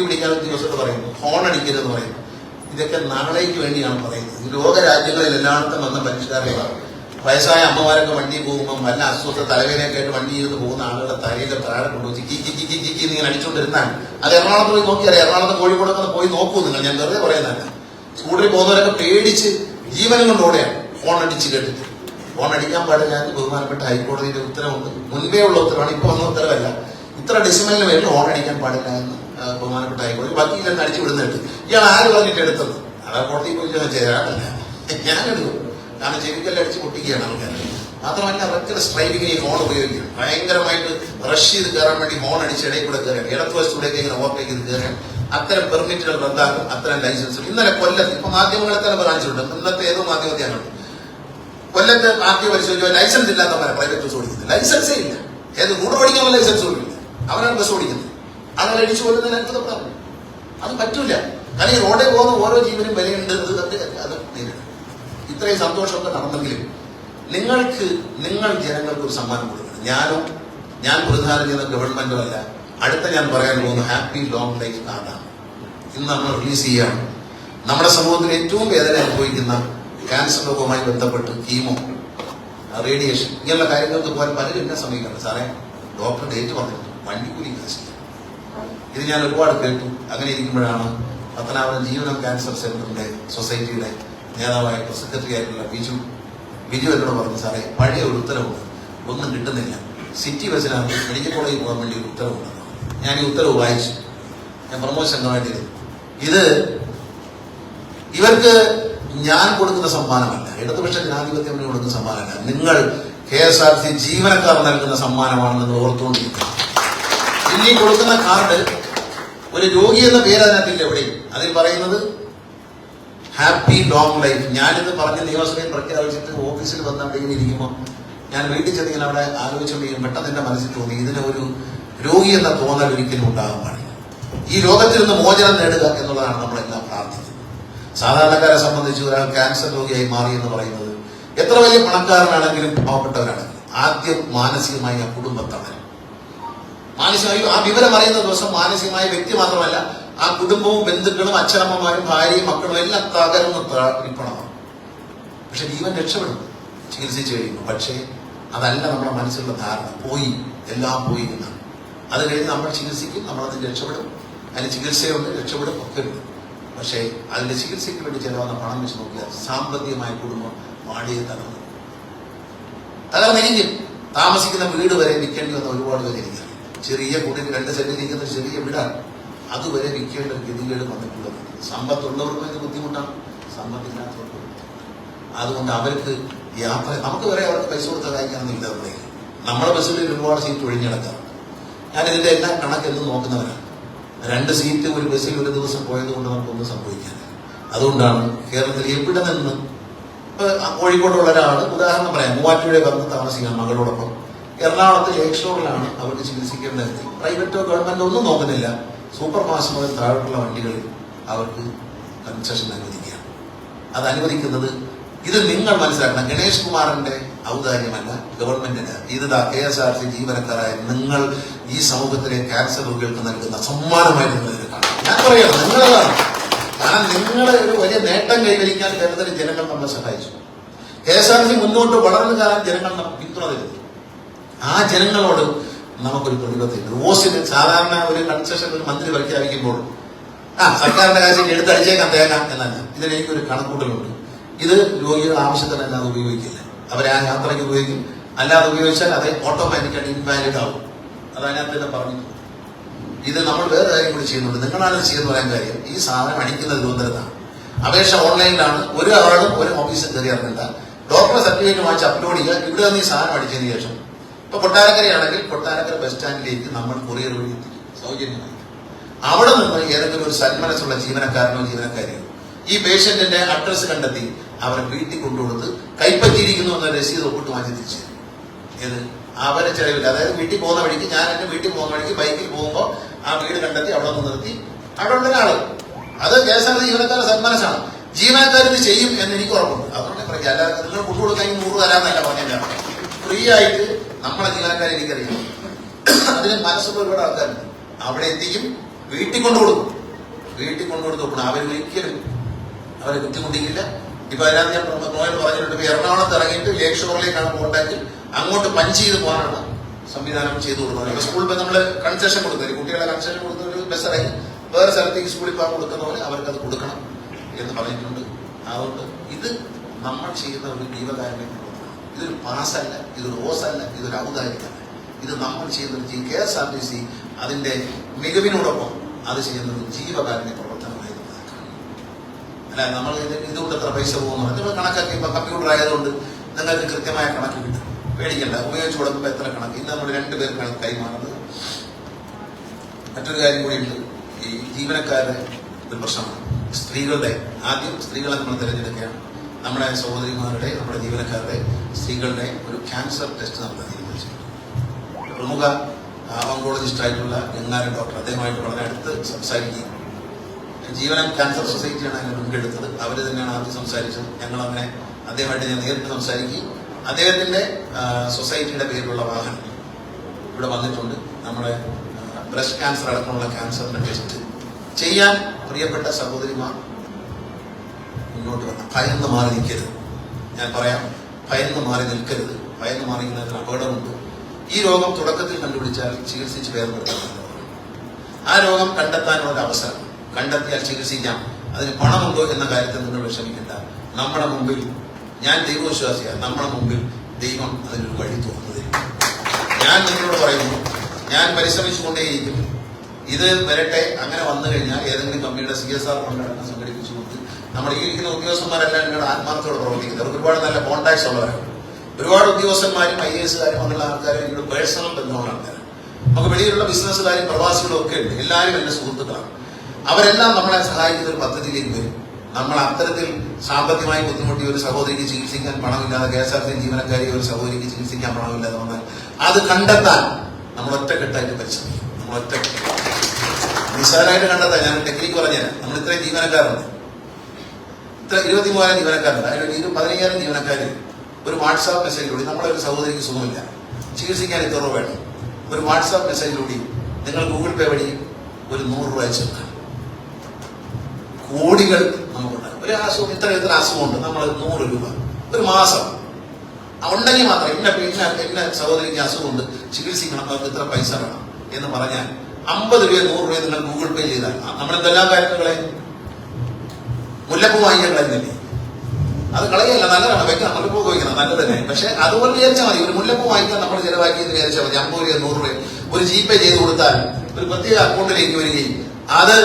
പിടിക്കാൻ ദിവസത്തോട് പറയുന്നു, ഹോൺ അടിക്കരുതെന്ന് പറയുന്നു. ഇതൊക്കെ നാളേക്ക് വേണ്ടിയാണ് പറയുന്നത്. ലോക രാജ്യങ്ങളിൽ എല്ലായിടത്തും വന്ന പരിഷ്കാരങ്ങളാണ്. വയസ്സായ അമ്മമാരൊക്കെ വണ്ടി പോകുമ്പോൾ വല്ല അസ്വസ്ഥ തലവേദനയൊക്കെ ആയിട്ട് വണ്ടി ചെയ്ത് പോകുന്ന ആളുകളുടെ തലയിലെ താഴെ കൊണ്ടുപോയി കിക്കി ഇങ്ങനെ അടിച്ചുകൊണ്ടിരുന്നാണ്. അത് എറണാകുളത്ത് പോയി നോക്കിയാൽ, എറണാകുളത്ത് കോഴിക്കോടൊക്കെ പോയി നോക്കൂ നിങ്ങൾ. ഞാൻ വെറുതെ പറയുന്നതല്ല. സ്കൂട്ടറിൽ പോകുന്നവരൊക്കെ പേടിച്ച് ജീവനം കൊണ്ട് ഓടെയാണ് ഫോൺ അടിച്ച് കേട്ടിട്ട്. ഫോൺ അടിക്കാൻ പാടില്ല എന്ന് ബഹുമാനപ്പെട്ട ഹൈക്കോടതിയുടെ ഉത്തരവുണ്ട്. മുൻപേ ഉള്ള ഉത്തരവാണ്, ഇപ്പൊ വന്ന ഉത്തരവല്ല. ഇത്ര ഡെസിമലിന് വേണ്ടി ഫോൺ അടിക്കാൻ പാടില്ല എന്ന് ബഹുമാനപ്പെട്ട ഹൈക്കോടതി വക്കീലെന്ന് അടിച്ചു വിടുന്നിട്ട് ഇയാൾ ആര് പറഞ്ഞിട്ട് എടുത്തത്? അതാ കോടതി പോയി ചേരാനല്ല, ഞാൻ എടുക്കും. കാരണം ചെവിക്കല്ല് അടിച്ച് പൊട്ടിക്കുകയാണ് ആൾക്കാർ. മാത്രമല്ല റെക്കൽ സ്ട്രൈവിങ്ങിന് ഈ ഫോൺ ഉപയോഗിക്കും. ഭയങ്കരമായിട്ട് റഷ് ചെയ്ത് കയറാൻ വേണ്ടി ഫോൺ അടിച്ച് ഇടയിൽ കൂടെ കയറാൻ, ഇടത്തുവശത്തൂടെയൊക്കെ ഇങ്ങനെ ഓവർടേക്ക് ചെയ്ത് കയറാൻ അത്തരം പെർമിറ്റുകൾ റദ്ദാക്കും, അത്തരം ലൈസൻസുകൾ. ഇന്നലെ കൊല്ലത്ത് ഇപ്പൊ മാധ്യമങ്ങളെ തന്നെ കാണിച്ചിട്ടുണ്ട്. ഇന്നത്തെ ഏതോ മാധ്യമത്തെ കണ്ടു. കൊല്ലത്ത് ആദ്യം പരിശോധിച്ച ലൈസൻസ് ഇല്ലാത്തവരെ പ്രൈവറ്റ് ബസ് ഓടിക്കുന്നത്. ലൈസൻസേ ഇല്ല. ഏത് കൂടെ ഓടിക്കാനുള്ള ലൈസൻസ് പോലും ഇല്ല. അവരാണ് ബസ് ഓടിക്കുന്നത്. അങ്ങനെ അടിച്ചു കൊല്ലുന്നതിന് അത്ഭുതം പറഞ്ഞു. അത് പറ്റൂല. കാരണം ഈ റോഡിൽ പോകുന്ന ഓരോ ജീവനും വിലയുണ്ട്. അത് നേരിടും. ഇത്രയും സന്തോഷമൊക്കെ നടന്നെങ്കിലും നിങ്ങൾ ജനങ്ങൾക്ക് ഒരു സമ്മാനം കൊടുക്കണം. ഞാൻ പ്രതിദാനം ചെയ്യുന്ന ഗവൺമെന്റോ അല്ല. അടുത്ത ഞാൻ പറയാൻ പോകുന്ന ഹാപ്പി ലോങ് ലൈഫ് കാർഡാണ്. ഇന്ന് നമ്മൾ റിലീസ് ചെയ്യാണ്. നമ്മുടെ സമൂഹത്തിൽ ഏറ്റവും വേദന അനുഭവിക്കുന്ന ക്യാൻസർ രോഗവുമായി ബന്ധപ്പെട്ട് കീമോ, റേഡിയേഷൻ ഇങ്ങനെയുള്ള കാര്യങ്ങൾക്ക് പോകാൻ പലരും എന്നെ സമീപിക്കണം. സാറേ, ഡോക്ടർ ഡേറ്റ് പറഞ്ഞിട്ടുണ്ട്, വണ്ടിക്കൂലി കാശില്ല. ഇത് ഞാൻ ഒരുപാട് കേട്ടു. അങ്ങനെ ഇരിക്കുമ്പോഴാണ് പത്തനാപുരം ജീവനം ക്യാൻസർ സെന്ററിന്റെ സൊസൈറ്റിയുടെ നേതാവായ സെക്രട്ടറി ആയിട്ടുള്ള ബിജു എന്നോട് പറഞ്ഞു, സാറേ പഴയ ഒരു ഉത്തരവുണ്ട്, ഒന്നും കിട്ടുന്നില്ല. സിറ്റി ബസ്സിനകത്ത് മെഡിക്കൽ കോളേജിൽ പോകാൻ വേണ്ടി ഒരു ഉത്തരവുണ്ടെന്ന്. ഞാൻ ഈ ഉത്തരവ് വായിച്ചു. ഞാൻ പ്രമോദ് സംഘമായിട്ടിരുന്നു. ഇത് ഇവർക്ക് ഞാൻ കൊടുക്കുന്ന സമ്മാനമല്ല, ഇടതുപക്ഷ ജനാധിപത്യം കൊടുക്കുന്ന സമ്മാനമല്ല, നിങ്ങൾ KSRTC ജീവനക്കാർ നൽകുന്ന സമ്മാനമാണെന്ന് ഓർത്തുകൊണ്ടിരിക്കുക. ഇനി കൊടുക്കുന്ന കാർഡ് ഒരു രോഗി എന്ന പേര് അതിനകത്തില്ല എവിടെയും. അതിൽ പറയുന്നത് ഹാപ്പി ലോങ് ലൈഫ്. ഞാനിത് പറഞ്ഞ് നിയമസഭയിൽ പ്രഖ്യാപിച്ചിട്ട് ഓഫീസിൽ വന്ന് അവിടെ ഇങ്ങനെ ഇരിക്കുമ്പോൾ ഞാൻ വീട്ടിൽ ചെന്നിങ്ങനെ അവിടെ ആലോചിച്ചുകൊണ്ടിരിക്കും. പെട്ടെന്ന് എന്റെ മനസ്സിൽ തോന്നി, ഇതിന് ഒരു രോഗി എന്ന തോന്നൽ ഒരിക്കലും ഉണ്ടാകാൻ പാടില്ല. ഈ രോഗത്തിൽ നിന്ന് മോചനം നേടുക എന്നുള്ളതാണ് നമ്മളെല്ലാം പ്രാർത്ഥിക്കുന്നത്. സാധാരണക്കാരെ സംബന്ധിച്ച് ഒരാൾ ക്യാൻസർ രോഗിയായി മാറി എന്ന് പറയുന്നത് എത്ര വലിയ പണക്കാരനാണെങ്കിലും പാവപ്പെട്ടവരാണെങ്കിലും ആദ്യം മാനസികമായി ആ കുടുംബത്താണ്. മാനസികമായി ആ വിവരം അറിയുന്ന ദിവസം മാനസികമായ വ്യക്തി മാത്രമല്ല, ആ കുടുംബവും ബന്ധുക്കളും അച്ഛനമ്മമാരും ഭാര്യയും മക്കളും എല്ലാം തകർന്ന് ഇരിപ്പണമാണ്. പക്ഷെ ജീവൻ രക്ഷപ്പെടും ചികിത്സിച്ചു കഴിയുമ്പോൾ. പക്ഷേ അതല്ല നമ്മുടെ മനസ്സിലുള്ള ധാരണ. എല്ലാം പോയി എന്നാണ്. അത് കഴിഞ്ഞ് നമ്മൾ ചികിത്സിക്കും, നമ്മളതിൽ രക്ഷപ്പെടും. അതിന് ചികിത്സയുണ്ട്, രക്ഷപ്പെടും, ഒക്കെ ഉണ്ട്. പക്ഷേ അതിന്റെ ചികിത്സയ്ക്ക് വേണ്ടി ചെലവാകുന്ന പണം വെച്ച് നോക്കിയാൽ സാമ്പത്തികമായ കുടുംബം വാടിയെ തകർന്നിരിക്കും. താമസിക്കുന്ന വീട് വരെ വിൽക്കേണ്ടി വന്ന ഒരുപാട് പേര് ഇരിക്കുകയാണ്. ചെറിയ കുടിൽ 2 സെന്റിൽ ഇരിക്കുന്ന ചെറിയ വീടാണ്. അതുവരെ വിൽക്കേണ്ട ഗതികേട് വന്നിട്ടുള്ളത്. സമ്പത്തുള്ളവർക്ക് അതിന് ബുദ്ധിമുട്ടാണ്, സമ്പത്തില്ലാത്തവർക്ക്. അതുകൊണ്ട് അവർക്ക് യാത്ര നമുക്ക് വരെ അവർക്ക് പൈസ കൊടുത്ത് സഹായിക്കാനൊന്നുമില്ല. നമ്മുടെ ബസ്സിൽ ഒരുപാട് സീറ്റ് ഒഴിഞ്ഞിടക്കാറുണ്ട്. ഞാൻ ഇതിന്റെ എല്ലാ കണക്കെല്ലാം നോക്കുന്നവരാണ്. 2 സീറ്റ് ഒരു ബസ്സിൽ ഒരു ദിവസം പോയത് കൊണ്ട് നമുക്കൊന്നും സംഭവിക്കാനില്ല. അതുകൊണ്ടാണ് കേരളത്തിൽ എവിടെ നിന്ന് കോഴിക്കോടുള്ള ഒരാൾ ഉദാഹരണം പറയാം, മൂവാറ്റുപുഴ വന്ന് താമസിക്കാൻ മകളോടൊപ്പം എറണാകുളത്ത് ലേക്ക് ഷോറിലാണ് അവർക്ക് ചികിത്സിക്കേണ്ടത്. പ്രൈവറ്റോ ഗവൺമെന്റോ ഒന്നും നോക്കുന്നില്ല. സൂപ്പർ ഫാസ്റ്റ് മുതൽ താഴോട്ടുള്ള വണ്ടികളിൽ അവർക്ക് കൺസെഷൻ അനുവദിക്കുകയാണ്. അത് അനുവദിക്കുന്നത് ഇത് നിങ്ങൾ മനസ്സിലാക്കണം. ഗണേഷ് കുമാറിന്റെ ഔദാര്യമല്ല, ഗവൺമെന്റിന്. ഇത് KSRTC ജീവനക്കാരായ നിങ്ങൾ ഈ സമൂഹത്തിലെ ക്യാൻസർ രോഗികൾക്ക് നൽകുന്ന സമ്മാനമായി നിങ്ങൾ കാണാം. ഞാൻ പറയാം, നിങ്ങളതാണ്. കാരണം നിങ്ങളെ ഒരു വലിയ നേട്ടം കൈവരിക്കാൻ കേരളത്തിലെ ജനങ്ങൾ നമ്മളെ സഹായിച്ചു. KSRTC മുന്നോട്ട് വളർന്നു കാണാൻ ജനങ്ങൾ നമുക്ക് പിന്തുണ തരുന്നു. ആ ജനങ്ങളോട് നമുക്കൊരു പ്രതിബദ്ധതയുണ്ട്. ഓസിന് സാധാരണ ഒരു കൺസെഷൻ ഒരു മന്ത്രി പ്രഖ്യാപിക്കുമ്പോൾ സർക്കാരിന്റെ കാശിൽ എടുത്തടിച്ചേക്കാൻ തേങ്ങ എന്നല്ല. ഇതിനെനിക്കൊരു കണക്കൂട്ടലുണ്ട്. ഇത് രോഗികൾ ആവശ്യത്തിനല്ലാതെ ഉപയോഗിക്കില്ല. അവരെ ആ യാത്രയ്ക്ക് ഉപയോഗിക്കും. അല്ലാതെ ഉപയോഗിച്ചാൽ അത് ഓട്ടോമാറ്റിക്കായിട്ട് ഇൻവാലിഡ് ആവും. അത് അതിനകത്ത് തന്നെ പറഞ്ഞിട്ടുണ്ട്. ഇത് നമ്മൾ വേറെ കാര്യം കൂടി ചെയ്യുന്നുണ്ട്. നിങ്ങളാണ് ചെയ്യുന്ന പറയാൻ കാര്യം, ഈ സാധനം അടിക്കുന്നത് തിരുവനന്തപുരത്താണ്. അപേക്ഷ ഓൺലൈനിലാണ്. ഒരാളും ഒരു ഓഫീസിൽ കയറി ഇറങ്ങില്ല. ഡോക്ടർ സർട്ടിഫിക്കറ്റ് വാങ്ങിച്ച് അപ്ലോഡ് ചെയ്യുക. ഇവിടെ നിന്ന് ഈ സാധനം അടിച്ചതിന് ശേഷം ഇപ്പൊ കൊട്ടാരക്കരയാണെങ്കിൽ കൊട്ടാരക്കര ബസ് സ്റ്റാൻഡിലേക്ക് നമ്മൾ കൊറിയർ വഴി എത്തിക്കും സൗജന്യമായി. അവിടെ നിന്ന് ഏതെങ്കിലും ഒരു സന്മനസ്സുള്ള ജീവനക്കാരനോ ജീവനക്കാരിയോ ഈ പേഷ്യന്റിന്റെ അഡ്രസ് കണ്ടെത്തി അവരെ വീട്ടിൽ കൊണ്ടുകൊടുത്ത് കൈപ്പറ്റിയിരിക്കുന്നു എന്ന രസീത് ഒപ്പിട്ട് വാങ്ങി തിരിച്ചു. ഏത് അവരെ ചെലവില്ല. അതായത് വീട്ടിൽ പോകുന്ന വഴിക്ക്, ഞാൻ എന്റെ വീട്ടിൽ പോകുന്ന വഴിക്ക് ബൈക്കിൽ പോകുമ്പോൾ ആ വീട് കണ്ടെത്തി അവിടെ നിന്ന് നിർത്തി അവിടെ ഉള്ള ഒരാള്. അത് KSRTC ജീവനക്കാരുടെ സന്മനസ്സാണ്. ജീവനക്കാരിത് ചെയ്യും എന്ന് എനിക്ക് ഉറപ്പുണ്ട്. അതുകൊണ്ട് പറയാം, അല്ലാതെ നിങ്ങൾ കൊണ്ടുകൊടുക്കാൻ 100 തരാമെന്നല്ല പറഞ്ഞാൽ ഫ്രീ ആയിട്ട് നമ്മളെ ജീവനക്കാരെ എനിക്കറിയാം. അതിന് മനസ്സുള്ള ഒരുപാട് ആൾക്കാരുണ്ട്. അവിടെ എത്തിക്കും, വീട്ടിൽ കൊണ്ടുകൊടുക്കും. വീട്ടിൽ കൊണ്ടുകൊടുത്ത് നോക്കണം. അവരൊരിക്കലും അവരെ ബുദ്ധിമുട്ടിക്കില്ല. ഇപ്പൊ അതിനകത്ത് ഞാൻ പറഞ്ഞിട്ടുണ്ട്, ഇപ്പൊ എറണാകുളത്ത് ഇറങ്ങിയിട്ട് ലേക്ക് ഷോറിലേക്കാണ് കോണ്ടാക്ട്, അങ്ങോട്ട് പഞ്ച് ചെയ്ത് പോകാനാണ് സംവിധാനം ചെയ്തു കൊടുക്കുന്നത്. ഇപ്പൊ സ്കൂളിൽ നമ്മൾ കൺസെഷൻ കൊടുക്കുന്നത്, കുട്ടികളെ കൺസെഷൻ കൊടുത്ത ഒരു ബസ് ഇറങ്ങി വേറെ സ്ഥലത്തേക്ക് സ്കൂളിൽ പോകാൻ കൊടുക്കുന്ന പോലെ അവർക്കത് കൊടുക്കണം എന്ന് പറഞ്ഞിട്ടുണ്ട്. അതുകൊണ്ട് ഇത് നമ്മൾ ചെയ്യുന്ന ഒരു ജീവകാരുണ്യം. ഇതൊരു പാസല്ല, ഇതൊരു ഓസല്ല, ഇതൊരു ഔദാര്യമല്ല. ഇത് നമ്മൾ ചെയ്യുന്നത് KSRTC അതിന്റെ മികവിനോടൊപ്പം അത് ചെയ്യുന്നത് ജീവകാരുണ്യ പ്രവർത്തനമായി. അല്ല നമ്മൾ ഇതുകൊണ്ട് എത്ര പൈസ പോകുന്നു നിങ്ങൾ കണക്കാക്കി. ഇപ്പൊ കമ്പ്യൂട്ടർ ആയതുകൊണ്ട് നിങ്ങൾക്ക് കൃത്യമായ കണക്ക് കിട്ടും. പേടിക്കണ്ട. ഉപയോഗിച്ച് കൊടുക്കുമ്പോൾ എത്ര കണക്ക്. ഇന്ന് നമ്മൾ 2 പേർക്കാണ് കൈമാറുന്നത്. മറ്റൊരു കാര്യം കൂടിയുണ്ട്. ഈ ഈ ജീവനക്കാരുടെ ഒരു പ്രശ്നമാണ്. സ്ത്രീകളുടെ ആദ്യം സ്ത്രീകളെ നമ്മൾ തിരഞ്ഞെടുക്കുകയാണ്. നമ്മുടെ സഹോദരിമാരുടെ, നമ്മുടെ ജീവനക്കാരുടെ, സ്ത്രീകളുടെ ഒരു ക്യാൻസർ ടെസ്റ്റ് നമ്മൾ തീരുമാനിച്ചിട്ടുണ്ട്. പ്രമുഖ ഓങ്കോളജിസ്റ്റ് ആയിട്ടുള്ള ഗംഗാരൻ ഡോക്ടർ, അദ്ദേഹമായിട്ട് വളരെ അടുത്ത് സംസാരിക്കുകയും ജീവനം ക്യാൻസർ സൊസൈറ്റിയാണ് അതിനെ മുൻകെടുത്തത്. അവർ തന്നെയാണ് ആദ്യം സംസാരിച്ചത്. ഞങ്ങളങ്ങനെ അദ്ദേഹമായിട്ട് ഞാൻ നേരിട്ട് സംസാരിക്കുകയും അദ്ദേഹത്തിൻ്റെ സൊസൈറ്റിയുടെ പേരിലുള്ള വാഹനം ഇവിടെ വന്നിട്ടുണ്ട്. നമ്മുടെ ബ്രസ്റ്റ് ക്യാൻസർ അടക്കമുള്ള ക്യാൻസറിന്റെ ടെസ്റ്റ് ചെയ്യാൻ പ്രിയപ്പെട്ട സഹോദരിമാർ മുന്നോട്ട് വന്ന ഭയന്ന് മാറി നിൽക്കരുത്. ഞാൻ പറയാം, ഭയന്ന് മാറി നിൽക്കരുത്. ഭയന്ന് മാറി നിൽക്കുന്നതിന് അപകടമുണ്ട്. ഈ രോഗം തുടക്കത്തിൽ കണ്ടുപിടിച്ചാൽ ചികിത്സിച്ച് ഭേദപ്പെടുത്താൻ, ആ രോഗം കണ്ടെത്താനുള്ള അവസരം, കണ്ടെത്തിയാൽ ചികിത്സിക്കാം. അതിന് പണമുണ്ടോ എന്ന കാര്യത്തിൽ നിങ്ങൾ വിഷമിക്കേണ്ട. നമ്മുടെ മുമ്പിൽ, ഞാൻ ദൈവവിശ്വാസിയാണ്, നമ്മുടെ മുമ്പിൽ ദൈവം അതിനൊരു വഴി തുറന്നതില്ല. ഞാൻ നിങ്ങളോട് പറയുന്നു, ഞാൻ പരിശ്രമിച്ചുകൊണ്ടേയിരിക്കും. ഇത് വരട്ടെ. അങ്ങനെ വന്നു കഴിഞ്ഞാൽ ഏതെങ്കിലും കമ്പനിയുടെ CSR ഫണ്ടടക്കം സംഘടിപ്പിച്ചുകൊണ്ട് നമ്മുടെ ഈ ഇരിക്കുന്ന ഉദ്യോഗസ്ഥന്മാരെല്ലാം നിങ്ങളുടെ ആത്മാർത്ഥത്തോടെ പ്രവർത്തിക്കുന്നത്. അവർക്ക് ഒരുപാട് നല്ല കോൺടാക്ട്സ് ഉള്ളവരാണ്. ഒരുപാട് ഉദ്യോഗസ്ഥന്മാരും IAS-കാരും അങ്ങനെയുള്ള ആൾക്കാരും എന്നോട് പേഴ്സണൽ ബന്ധമുള്ള ആൾക്കാരാണ്. നമുക്ക് വെളിയിലുള്ള ബിസിനസ്സുകാരും പ്രവാസികളും ഒക്കെ ഉണ്ട്. എല്ലാവരും എൻ്റെ സുഹൃത്തുക്കളാണ്. അവരെല്ലാം നമ്മളെ സഹായിക്കുന്ന ഒരു പദ്ധതിയിലേക്ക് വരും. നമ്മൾ അത്തരത്തിൽ സാമ്പത്തികമായി ബുദ്ധിമുട്ടിയ ഒരു സഹോദരിക്ക് ചികിത്സിക്കാൻ പണമില്ലാതെ, KSRTC ജീവനക്കാരി ഒരു സഹോദരിക്ക് ചികിത്സിക്കാൻ പണമില്ലാതെ വന്നാൽ അത് കണ്ടെത്താൻ നമ്മൾ ഒറ്റക്കെട്ടായിട്ട് പരിശ്രമിക്കും. നമ്മൾ ഒറ്റക്കെട്ട് നിസ്സാരമായിട്ട് കണ്ടെത്താൻ ഞാൻ ടെക്നിക്ക് പറഞ്ഞുതരാം. നമ്മൾ ഇത്രയും ജീവനക്കാരുണ്ട്, ഇത്ര 23,000 ജീവനക്കാരുണ്ട്. അതിൽ 15,000 ജീവനക്കാർ ഒരു വാട്സാപ്പ് മെസ്സേജിലൂടെ, നമ്മളെ ഒരു സഹോദരിക്ക് സുഖമില്ല, ചികിത്സിക്കാൻ ഇത്ര രൂപ വേണം, ഒരു വാട്സാപ്പ് മെസ്സേജിലൂടെ നിങ്ങൾ ഗൂഗിൾ പേ വഴി ഒരു 100 രൂപ അയച്ചു കോടികൾ നമുക്കുണ്ടാകും. ഒരു അസുഖം, ഇത്ര അസുഖമുണ്ട്, നമ്മൾ 100 രൂപ ഒരു മാസം ഉണ്ടെങ്കിൽ മാത്രം ഇന്ന സഹോദരിക്ക് അസുഖമുണ്ട്, ചികിത്സിക്കണം, അവർക്ക് ഇത്ര പൈസ വേണം എന്ന് പറഞ്ഞാൽ 50 രൂപ 100 രൂപ നിങ്ങൾ ഗൂഗിൾ പേ ചെയ്താൽ നമ്മളെന്തെല്ലാം കാര്യങ്ങളെ മുല്ലപ്പൂ വാങ്ങിക്കാൻ കളയുന്നില്ലേ? അത് കളയല്ല, നല്ലതാണ്, വെക്കണം, മുല്ലപ്പൂ വയ്ക്കണം, നല്ലത് തന്നെ. പക്ഷെ അതുപോലെ വിചാരിച്ചാൽ മതി. ഒരു മുല്ലപ്പൂ വാങ്ങിക്കാൻ നമ്മൾ ചിലവാക്കിയെന്ന് വിചാരിച്ചാൽ മതി. 50 രൂപ 100 രൂപ ഒരു GPay ചെയ്ത് കൊടുത്താൽ ഒരു പ്രത്യേക അക്കൗണ്ടിലേക്ക് വരികയും അത്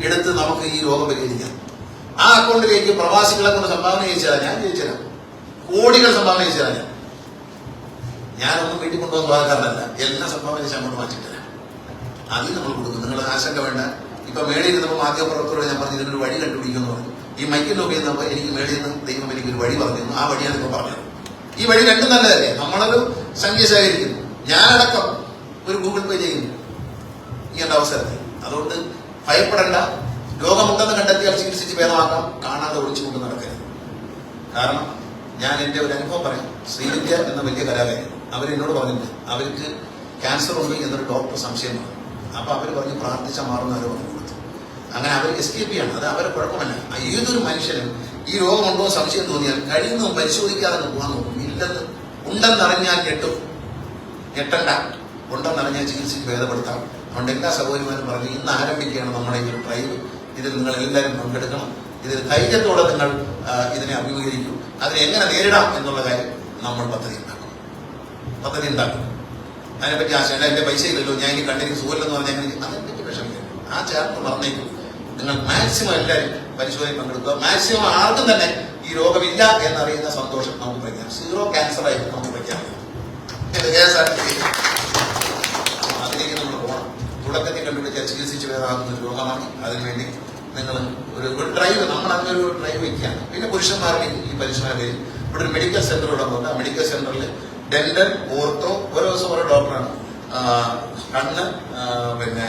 എടുത്ത് നമുക്ക് ഈ രോഗം പരിഹരിക്കാം. ആ അക്കൗണ്ടിലേക്ക് പ്രവാസികളെ കൊണ്ട് സംഭാവന ചെയ്യിച്ചാൽ ഞാൻ ജയിച്ചരാം, കോടികൾ സംഭാവന ചെയ്യിച്ചാൽ ഞാനൊന്നും വീട്ടിൽ കൊണ്ടുപോകാൻ സ്വഭാവക്കാരനല്ല. എല്ലാ സംഭാവന ചെയ്ത് അങ്ങോട്ട് മാറ്റിത്തരാം. അതിൽ നമ്മൾ കൊടുക്കും. നിങ്ങൾ ആശങ്ക വേണ്ട. ഇപ്പൊ മേളിൽ ഇരുന്നപ്പോൾ മാധ്യമപ്രവർത്തകരോട് ഞാൻ പറഞ്ഞു, ഇതിനൊരു വഴി കണ്ടുപിടിക്കുമെന്ന് പറഞ്ഞു. ഈ മൈക്കിൽ നോക്കി നിന്നപ്പോൾ എനിക്ക് മേളിൽ നിന്ന് ദൈവം എനിക്കൊരു വഴി പറഞ്ഞു. ആ വഴിയാണ് ഇപ്പൊ പറഞ്ഞത്. ഈ വഴി രണ്ടും നല്ലതല്ലേ? നമ്മളൊരു സംഖ്യ ശേഖരിക്കുന്നു, ഞാനടക്കം ഒരു ഗൂഗിൾ പേ ചെയ്യുന്നു ഇങ്ങനത്തെ അവസരത്തിൽ. അതുകൊണ്ട് ഭയപ്പെടേണ്ട. രോഗമുണ്ടെന്ന് കണ്ടെത്തിയാൽ ചികിത്സിച്ച് ഭേദമാക്കാം. കാണാതെ ഒളിച്ചുകൊണ്ട് നടക്കരുത്. കാരണം ഞാൻ എൻ്റെ ഒരു അനുഭവം പറയാം. ശ്രീവിദ്യ എന്ന വലിയ കലാകാരൻ, അവരെന്നോട് പറഞ്ഞിട്ട് അവർക്ക് ക്യാൻസർ ഉണ്ട് എന്നൊരു ഡോക്ടർ സംശയം പറഞ്ഞു. അപ്പൊ അവർ പറഞ്ഞ് പ്രാർത്ഥിച്ചാൽ മാറുന്ന അവർ പറഞ്ഞു കൊടുത്തു. അങ്ങനെ അവർ എസ്കേപ്പ് ചെയ്യാണ്. അത് അവരെ കുഴപ്പമല്ല. ഏതൊരു മനുഷ്യനും ഈ രോഗമുണ്ടോ സംശയം തോന്നിയാൽ കഴിയുന്നതും പരിശോധിക്കാതെ പോകാൻ നോക്കും. ഇല്ലെന്ന് ഉണ്ടെന്നറിഞ്ഞാൽ ഞെട്ടണ്ട. ഉണ്ടെന്നറിഞ്ഞാൽ ചികിത്സിച്ച് ഭേദപ്പെടുത്താം. അതുകൊണ്ട് എല്ലാ സഹോദരിമാരും പറഞ്ഞു, ഇന്ന് ആരംഭിക്കുകയാണ് നമ്മുടെ ഈ ഒരു ഡ്രൈവ്. ഇതിൽ നിങ്ങൾ എല്ലാവരും പങ്കെടുക്കണം. ഇതിൽ ധൈര്യത്തോടെ നിങ്ങൾ ഇതിനെ അഭിമുഖീകരിക്കും. അതിനെ എങ്ങനെ നേരിടാം എന്നുള്ള കാര്യം നമ്മൾ പദ്ധതി ഉണ്ടാക്കും. അതിനെപ്പറ്റി ആശയം, എന്റെ പൈസ ഇല്ലല്ലോ, ഞാൻ ഇനി കണ്ണിന് സുഖമില്ലെന്ന് പറഞ്ഞാൽ അതിനെപ്പറ്റി വിഷമിക്കും. ആ ചാപ്റ്റർ മറന്നേക്കും. നിങ്ങൾ മാക്സിമം എല്ലാവരും പരിശോധനയിൽ പങ്കെടുക്കുക. മാക്സിമം ആർക്കും തന്നെ ഈ രോഗമില്ല എന്നറിയുന്ന സന്തോഷം നമുക്ക് പ്രഖ്യാപിക്കാം. 0 ക്യാൻസർ ആയിട്ട് നമുക്ക് പ്രഖ്യാപിക്കാം. അതിലേക്ക് നമ്മൾ പോകണം. തുടക്കത്തിൽ കണ്ടുപിടിച്ച ചികിത്സിച്ച് ഭേദമാകുന്ന ഒരു രോഗമാണ്. അതിനുവേണ്ടി നിങ്ങൾ ഒരു ഡ്രൈവ്, നമ്മൾ അങ്ങനെ ഒരു ഡ്രൈവ് വയ്ക്കുകയാണ്. പിന്നെ പുരുഷന്മാരുടെ ഈ പരിശോധന വരും. ഇവിടെ ഒരു മെഡിക്കൽ സെന്റർ ഇവിടെ പോകുന്നത്. ആ മെഡിക്കൽ സെന്ററിൽ ഡെന്റൽ, ഓർത്തോ, ഓരോ ദിവസം ഓരോ ഡോക്ടറാണ്. കണ്ണ്, പിന്നെ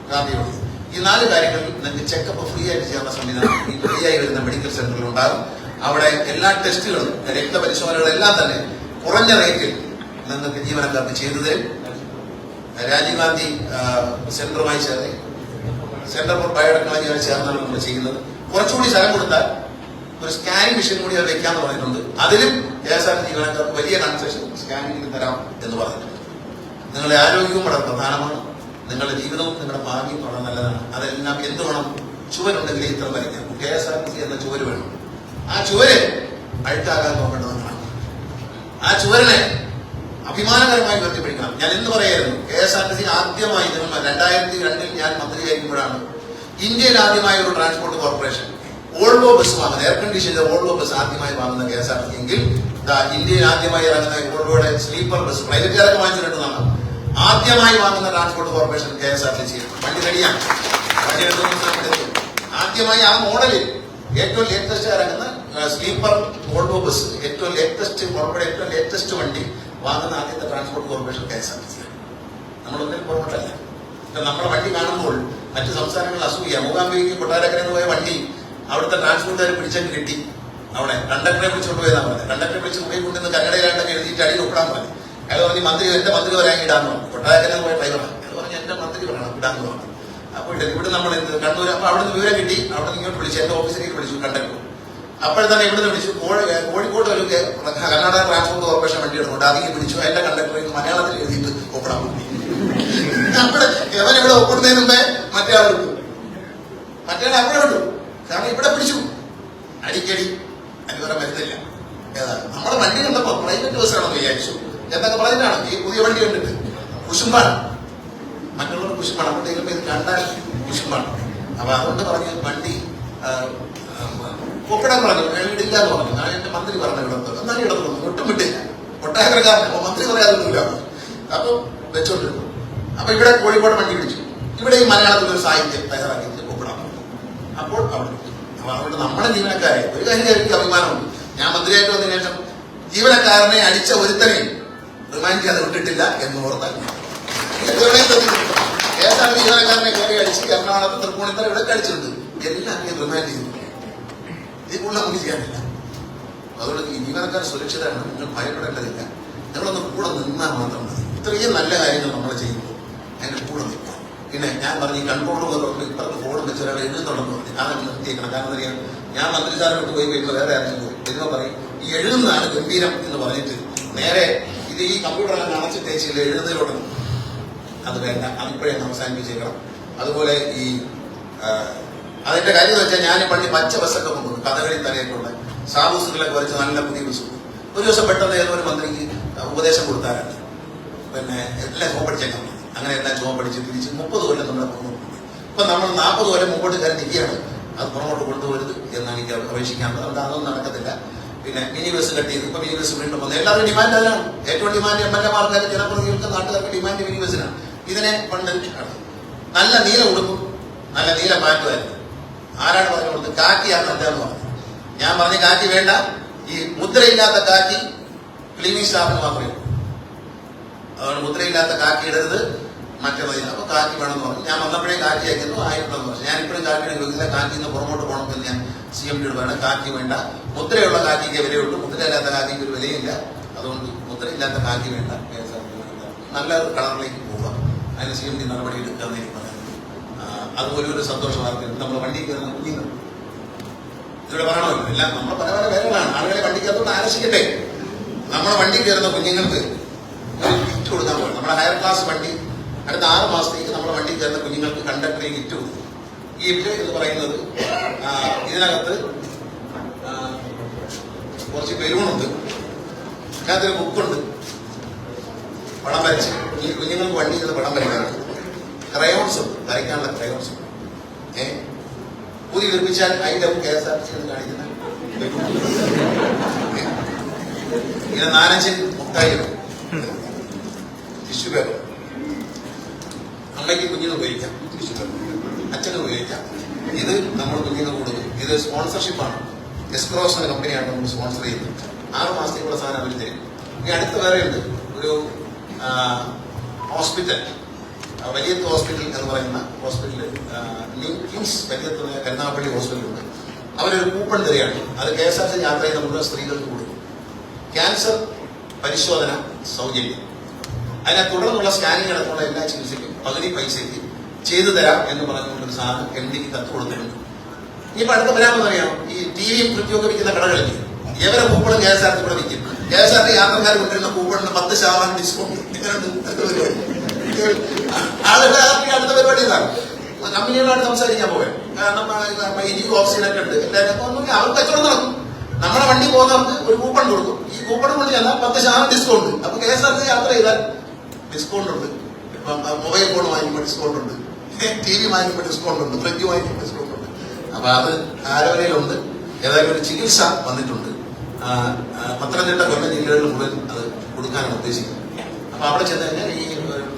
കാർഡിയോളജി, ഈ 4 കാര്യങ്ങളിൽ നിങ്ങൾക്ക് ചെക്കപ്പ് ഫ്രീ ആയിട്ട് ചെയ്യാനുള്ള സംവിധാനം ഈ ഫ്രീ ആയി വരുന്ന മെഡിക്കൽ സെന്ററിൽ ഉണ്ടാകും. അവിടെ എല്ലാ ടെസ്റ്റുകളും, രക്തപരിശോധനകളെല്ലാം തന്നെ കുറഞ്ഞ റേറ്റിൽ നിങ്ങൾക്ക് ജീവനക്കാർക്ക് ചെയ്തു തരും. രാജീവ് ഗാന്ധി സെന്ററുമായി ചേർന്ന്, സെന്റർ ഫോർ ബയോടെക്നോളജിയുമായി ചേർന്നാണ് നമ്മൾ ചെയ്യുന്നത്. കുറച്ചുകൂടി സ്ഥലം കൊടുത്താൽ ഒരു സ്കാനിങ് മെഷീൻ കൂടി അത് വെക്കാന്ന് പറഞ്ഞിട്ടുണ്ട്. അതിലും KSRTC ജീവനക്കാർക്ക് വലിയ കൺസെഷൻ സ്കാനിങ്ങിൽ തരാം എന്ന് പറഞ്ഞിട്ടുണ്ട്. നിങ്ങളുടെ ആരോഗ്യവും വളരെ പ്രധാനമാണ്. നിങ്ങളുടെ ജീവിതവും നിങ്ങളുടെ ഭാഗ്യവും വളരെ നല്ലതാണ്. അതെല്ലാം എന്ത് വേണം? ചുവരുണ്ടെങ്കിൽ ഇത്ര വരയ്ക്കാം. KSRTC എന്ന ചുവര് വേണം. ആ ചുവര് അഴുക്കാകാൻ നോക്കേണ്ടതാണ്. ആ ചുവരിനെ അഭിമാനകരമായി ഉയർത്തിപ്പിടിക്കണം. ഞാൻ എന്ന് പറയായിരുന്നു, KSRTC ആദ്യമായി 2002 ഞാൻ മന്ത്രിയായിരിക്കുമ്പോഴാണ് ഇന്ത്യയിൽ ആദ്യമായ ഒരു ട്രാൻസ്പോർട്ട് കോർപ്പറേഷൻ ഓൾവോ ബസ് വാങ്ങുന്നത്. എയർ കണ്ടീഷന്റെ ഓൾവോ ബസ് ആദ്യമായി വാങ്ങുന്ന KSRTC എങ്കിൽ ഇന്ത്യയിൽ ആദ്യമായി ഇറങ്ങുന്ന ഓൾവോയുടെ സ്ലീപ്പർ ബസ് പ്രൈവറ്റുകാരൊക്കെ വാങ്ങിച്ചിട്ടുണ്ടെന്നാണ്. ആദ്യമായി വാങ്ങുന്ന ട്രാൻസ്പോർട്ട് കോർപ്പറേഷൻ KSRTC വണ്ടി റെഡിയാണ്. വണ്ടി ആദ്യമായി ആ മോഡലിൽ ഏറ്റവും ലേറ്റസ്റ്റ് ഇറങ്ങുന്ന സ്ലീപ്പർ വോൾവോ ബസ്, ഏറ്റവും ലേറ്റസ്റ്റ് വണ്ടി വാങ്ങുന്ന ആദ്യത്തെ ട്രാൻസ്പോർട്ട് കോർപ്പറേഷൻ KSRTC. നമ്മളൊന്നും പുറപ്പെട്ടല്ല. നമ്മുടെ വണ്ടി കാണുമ്പോൾ മറ്റു സംസ്ഥാനങ്ങളിൽ അസൂയ. മൂകാംബികയ്ക്ക് കൊട്ടാരക്കരയിൽ പോയ വണ്ടി അവിടുത്തെ ട്രാൻസ്പോർട്ടുകാർ പിടിച്ചങ്ങ് കിട്ടി. അവിടെ കണ്ടക്ടറെ വിളിച്ചുകൊണ്ട് പോയെന്നാ പറഞ്ഞത്. കണ്ടക്ടറെ വിളിച്ച് മുഖേ കൊണ്ടുവന്ന് കന്നഡയിലാണ്ടൊക്കെ എഴുതിയിട്ട് അടിയിൽ ഒപ്പിടാൻ പറഞ്ഞു. അയാൾ പറഞ്ഞു എന്റെ മന്ത്രി പറയാൻ ഇടാന്ന് പറഞ്ഞു. കൊട്ടാരക്കരയിൽ പോയ ഡ്രൈവറാണ്. അയാൾ പറഞ്ഞു എന്റെ മന്ത്രി പറയണം ഇടാന്ന് പറഞ്ഞു. അപ്പോൾ ഇവിടെ നമ്മൾ കണ്ണൂർ, അപ്പൊ അവിടെ നിന്ന് വിവരം കിട്ടി. അവിടെ നിന്ന് ഇങ്ങോട്ട് വിളിച്ചു, എന്റെ ഓഫീസിലേക്ക് വിളിച്ചു കണ്ടക്ടർ. അപ്പോഴത്തന്നെ ഇവിടുന്ന് വിളിച്ചു. കോഴിക്കോട് ഒരു കർണാടക ട്രാൻസ്പോർട്ട് കോർപ്പറേഷൻ വണ്ടി എടുക്കുന്നുണ്ട്, അതിലേക്ക് വിളിച്ചു. അതിന്റെ കണ്ടക്ടറെ മലയാളത്തിൽ എഴുതിയിട്ട് ഒപ്പിടാൻ പറഞ്ഞു. അവൻ ഇവിടെ ഒപ്പിടുന്നതിന് മുമ്പേ മറ്റേ ആൾ വിട്ടു. മറ്റേ അവിടെ വിട്ടു. കാരണം ഇവിടെ പിടിച്ചു. അടിക്കടി അതിന് മരുന്നില്ല. ഏതാ നമ്മുടെ വണ്ടി കണ്ടപ്പോ പ്രൈവറ്റ് ബസ്സാണെന്ന് വിചാരിച്ചു എന്നൊക്കെ പറഞ്ഞിട്ടാണ്. ഈ പുതിയ വണ്ടി കണ്ടിട്ട് കുശുമ്പാണ്, മറ്റുള്ളവർ കുശുമ്പാണ്. അപ്പോഴത്തേക്കും ഇത് കണ്ടാൽ കുശുമ്പാണ്. അപ്പൊ അതുകൊണ്ട് പറഞ്ഞു വണ്ടി ഒപ്പിടാൻ പറഞ്ഞു. ഇടില്ല എന്ന് പറഞ്ഞു. ഞാൻ എന്റെ മന്ത്രി പറഞ്ഞ ഇടത്ത് എന്നാലും ഇടത്തു ഒട്ടും വിട്ടില്ല. കൊട്ടാരക്കാരൻ അപ്പൊ മന്ത്രി പറയാതൊന്നുമില്ല. അപ്പൊ വെച്ചോണ്ടിരുന്നു. അപ്പൊ ഇവിടെ കോഴിക്കോട് വണ്ടി പിടിച്ചു. ഇവിടെ ഈ മലയാളത്തിലൊരു സാഹിത്യം തയ്യാറാക്കി ഒപ്പിടാൻ പറ്റും. അപ്പോൾ അവിടെ അപ്പൊ അതുകൊണ്ട് നമ്മുടെ ജീവനക്കാരെ ഒരു കാര്യം എനിക്ക് അഭിമാനമുണ്ട്. ഞാൻ മന്ത്രിയായിട്ട് വന്നതിന് ശേഷം ജീവനക്കാരനെ അടിച്ച ഒരുത്തനെ റിമാൻഡ് ചെയ്യാതെ വിട്ടിട്ടില്ല എന്ന് ഓർത്താൽ ഏതാണ് ജീവനക്കാരനെ കയറി അടിച്ച് എറണാകുളത്ത് തൃപ്പൂണിത്തറ ഇവിടെ അടിച്ചിട്ടുണ്ട്. എല്ലാവരെയും റിമാൻഡ് ചെയ്തു. ഇതിൽ കൂടുതൽ നമുക്ക് ചെയ്യാനില്ല. അതുകൊണ്ട് ഈ ജീവനക്കാർ സുരക്ഷിതരാണ്. നിങ്ങൾ ഭയപ്പെടേണ്ടതില്ല. നിങ്ങളൊന്ന് കൂടെ നിന്നാൽ മാത്രം മതി. ഇത്രയും നല്ല കാര്യങ്ങൾ നമ്മൾ ചെയ്യുമ്പോൾ അതിന്റെ കൂടെ നിൽക്കാം. പിന്നെ ഞാൻ പറഞ്ഞു ഈ കൺട്രോൾ റൂം ഇപ്പുറത്ത് ഫോൺ വെച്ച് ഒരാൾ എഴുതുന്നുണ്ടെന്ന് പറഞ്ഞു. ഞാനത് നിർത്തിയേക്കണം. കാരണം അറിയാം, ഞാൻ മന്ത്രിസാറിനോട്ട് പോയി കഴിയുമ്പോൾ വേറെ ആരെങ്കിലും പോയി വരുമ്പോൾ പറയും ഈ എഴുതുന്നതാണ് ഗംഭീരം എന്ന് പറഞ്ഞിട്ട് നേരെ ഇത് ഈ കമ്പ്യൂട്ടറെല്ലാം അടച്ചിട്ടേച്ചില്ല എഴുതുന്നതിലോട്ട്. അത് വേണ്ട, അതിപ്പോഴേ അവസാനിപ്പിച്ചേക്കണം. അതുപോലെ ഈ അതിന്റെ കാര്യം എന്ന് വെച്ചാൽ ഞാൻ പള്ളി പച്ച ബസ്സൊക്കെ കൊണ്ടുപോകും. കഥകളി തലയൊക്കെയുള്ള സാബൂസുകളൊക്കെ വരച്ച് നല്ല പുതിയ ബസ്. ഒരു ദിവസം പെട്ടെന്ന് ഏതോ ഒരു മന്ത്രിക്ക് ഉപദേശം കൊടുത്താലാണ് പിന്നെ എല്ലാം ജോബ് പഠിച്ചേക്കാൻ മതി. അങ്ങനെ എല്ലാം ജോബ് പഠിച്ച് തിരിച്ച് 30 കൊല്ലം നമ്മുടെ പുറമോട്ട് പോയി. ഇപ്പൊ നമ്മൾ 40 കൊല്ലം മുമ്പോട്ട് കയറി നിൽക്കുകയാണ്. അത് പുറമോട്ട് കൊണ്ടുപോകരുത് എന്നാണ് എനിക്ക് അപേക്ഷിക്കാനുള്ളത്. അതുകൊണ്ട് അതൊന്നും നടക്കത്തില്ല. പിന്നെ മിനി ബസ് കട്ട് ചെയ്ത് ഇപ്പൊ മിനി ബസ് വീണ്ടും വന്നത്. എല്ലാവരും ഡിമാൻഡ് അതിനാണ്. ഏറ്റവും ഡിമാൻഡ് MLA-മാർക്കാരും ജനപ്രതിനിധികൾക്ക് നാട്ടുകാർക്ക് ഡിമാൻഡ് മിനി ബസ്സിനാണ്. ഇതിനെ പണ്ട് നല്ല നീല ഉടുപ്പും നല്ല നീല പാൻറ്റുമായിരുന്നു. ആരാണ് പറഞ്ഞു കൊടുത്തത്? കാക്കിയാണ് നല്ലതെന്ന് പറഞ്ഞു. ഞാൻ പറഞ്ഞു കാക്കി വേണ്ട, ഈ മുദ്രയില്ലാത്ത കാക്കി ക്ലീനിങ് സ്റ്റാഫിന് മാത്രമേ ഉള്ളൂ. അതുകൊണ്ട് മുദ്രയില്ലാത്ത കാക്കി ഇടരുത്, മറ്റേത്. അപ്പൊ കാക്കി വേണമെന്ന് പറഞ്ഞു. ഞാൻ വന്നപ്പോഴേ കാക്കി അയക്കുന്നു, ആയിട്ടുണ്ടെന്ന് പറഞ്ഞു. ഞാൻ ഇപ്പോഴും കാക്കിയുടെ ചോദിച്ചില്ല. കാക്കിൽ നിന്ന് പുറമോട്ട് പോകണമെന്ന് ഞാൻ CMD-യോട് പറയണം. കാക്കി വേണ്ട, മുദ്രയുള്ള കാക്കിക്ക് വിലയുള്ളൂ, മുദ്രയില്ലാത്ത കാക്കിക്ക് ഒരു വിലയില്ല. അതുകൊണ്ട് മുദ്രയില്ലാത്ത കാക്കി വേണ്ട, നല്ല കളറിലേക്ക് പോവുക. അതിന് CMD നടപടി എടുക്കാമെന്ന് എനിക്ക് പറയാം. അതുപോലെ ഒരു സന്തോഷ വാർത്ത, നമ്മൾ വണ്ടി കയറുന്ന കുഞ്ഞുങ്ങൾ ഇതിവിടെ പറയണമല്ലോ. എല്ലാം നമ്മൾ പല പല പേരുകളാണ്. ആളുകളെ വണ്ടിക്കകത്തോട്ട് ആകർഷിക്കട്ടെ. നമ്മുടെ വണ്ടി കയറുന്ന കുഞ്ഞുങ്ങൾക്ക് ഒരു ഗിഫ്റ്റ് കൊടുക്കാൻ പോകും. നമ്മുടെ ഹയർ ക്ലാസ് വണ്ടി അടുത്ത 6 മാസത്തേക്ക് നമ്മുടെ വണ്ടി കയറുന്ന കുഞ്ഞുങ്ങൾക്ക് കണ്ടക്ടറെ ഗിഫ്റ്റ് കൊടുക്കും. ഈ ഗിഫ്റ്റ് എന്ന് പറയുന്നത് ഇതിനകത്ത് കുറച്ച് ബലൂണുണ്ട്, അതിനകത്തൊരു ബുക്കുണ്ട്, പടം വരച്ച് ഈ കുഞ്ഞുങ്ങൾക്ക് വണ്ടി ചെയ്ത് പടം വരയ്ക്കാറുണ്ട്. ക്രയോൺസ് ഉണ്ട്, വരയ്ക്കാനുള്ള ക്രയോൺസ് ഉണ്ട്. പുതി നിർമ്മിച്ചാൽ അതിന്റെ KSRTC എന്ന് കാണിക്കുന്ന ഇങ്ങനെ 4-5 മുട്ടായി ടിഷ്യൂ പേപ്പർ. അമ്മയ്ക്ക് കുഞ്ഞിന് ഉപയോഗിക്കാം, ടിഷ്യൂ പേപ്പർ അച്ഛന് ഉപയോഗിക്കാം. ഇത് നമ്മൾ കുഞ്ഞിന് കൊടുക്കും. ഇത് സ്പോൺസർഷിപ്പാണ്. എസ്ക്രോസ് എന്ന കമ്പനിയാണ് നമ്മൾ സ്പോൺസർ ചെയ്യുന്നത്. 6 മാസത്തേക്കുള്ള സാധനം അവർ തരും. ഇനി അടുത്ത വേറെ ഉണ്ട് ഒരു ഹോസ്പിറ്റൽ, വലിയത്ത് ഹോസ്പിറ്റൽ എന്ന് പറയുന്ന ഹോസ്പിറ്റൽ, കിംസ് വലിയത്ത് കരുനാഗപ്പള്ളി ഹോസ്പിറ്റലുണ്ട്. അവരൊരു കൂപ്പൺ തരികയാണ്. അത് KSRTC യാത്ര ചെയ്യുന്ന മുഴുവൻ സ്ത്രീകൾക്ക് കൊടുക്കും. ക്യാൻസർ പരിശോധന സൗജന്യം. അതിനെ തുടർന്നുള്ള സ്കാനിങ് അടക്കമുള്ള എല്ലാ ചികിത്സയ്ക്കും പകുതി പൈസയ്ക്ക് ചെയ്തു തരാം എന്ന് പറഞ്ഞുകൊണ്ടൊരു സാധനം MD-ക്ക് കത്ത് കൊടുത്തിട്ടുണ്ട്. ഇനിയിപ്പോൾ അടുത്ത വരാമെന്ന് അറിയാം. ഈ TV-യും ഫ്രിഡ്ജൊക്കെ വിൽക്കുന്ന കടകളിൽ ഇവരെ കൂപ്പണും KSRTC കൂടെ വിൽക്കും. KSRTC യാത്രക്കാർ കൊണ്ടിരുന്ന കൂപ്പണിന് 10% ഡിസ്കൗണ്ട്. ആളുകളുടെ അടുത്ത പരിപാടി ഇതാണ്. കമ്പനികളായിട്ട് സംസാരിക്കാൻ പോകാൻ. കാരണം ഇനി ഓക്സിജനൊക്കെ ഉണ്ട്. എല്ലാവരും ഒന്നുമില്ല, അവർക്ക് കച്ചവടം നടക്കും. നമ്മുടെ വണ്ടി പോകുന്നവർക്ക് ഒരു കൂപ്പൺ കൊടുക്കും. ഈ കൂപ്പൺ കൊണ്ട് ചെന്നാൽ 10% ഡിസ്കൗണ്ട്. അപ്പൊ KSRTC യാത്ര ചെയ്താൽ ഡിസ്കൗണ്ട് ഉണ്ട്. ഇപ്പം മൊബൈൽ ഫോൺ വാങ്ങിക്കുമ്പോൾ ഡിസ്കൗണ്ട് ഉണ്ട്, TV വാങ്ങിക്കുമ്പോൾ ഡിസ്കൗണ്ട് ഉണ്ട്, ഫ്രിഡ്ജ് വാങ്ങിക്കുമ്പോൾ ഡിസ്കൗണ്ട് ഉണ്ട്. അപ്പൊ അത് ആരോഗ്യയിലുണ്ട്. ഏതായാലും ഒരു ചികിത്സ വന്നിട്ടുണ്ട്. പത്തനംതിട്ട, കൊല്ലം ജില്ലകളിൽ മുഴുവൻ അത് കൊടുക്കാനാണ് ഉദ്ദേശിക്കുന്നത്. അപ്പൊ അവിടെ ചെന്ന് കഴിഞ്ഞാൽ ഈ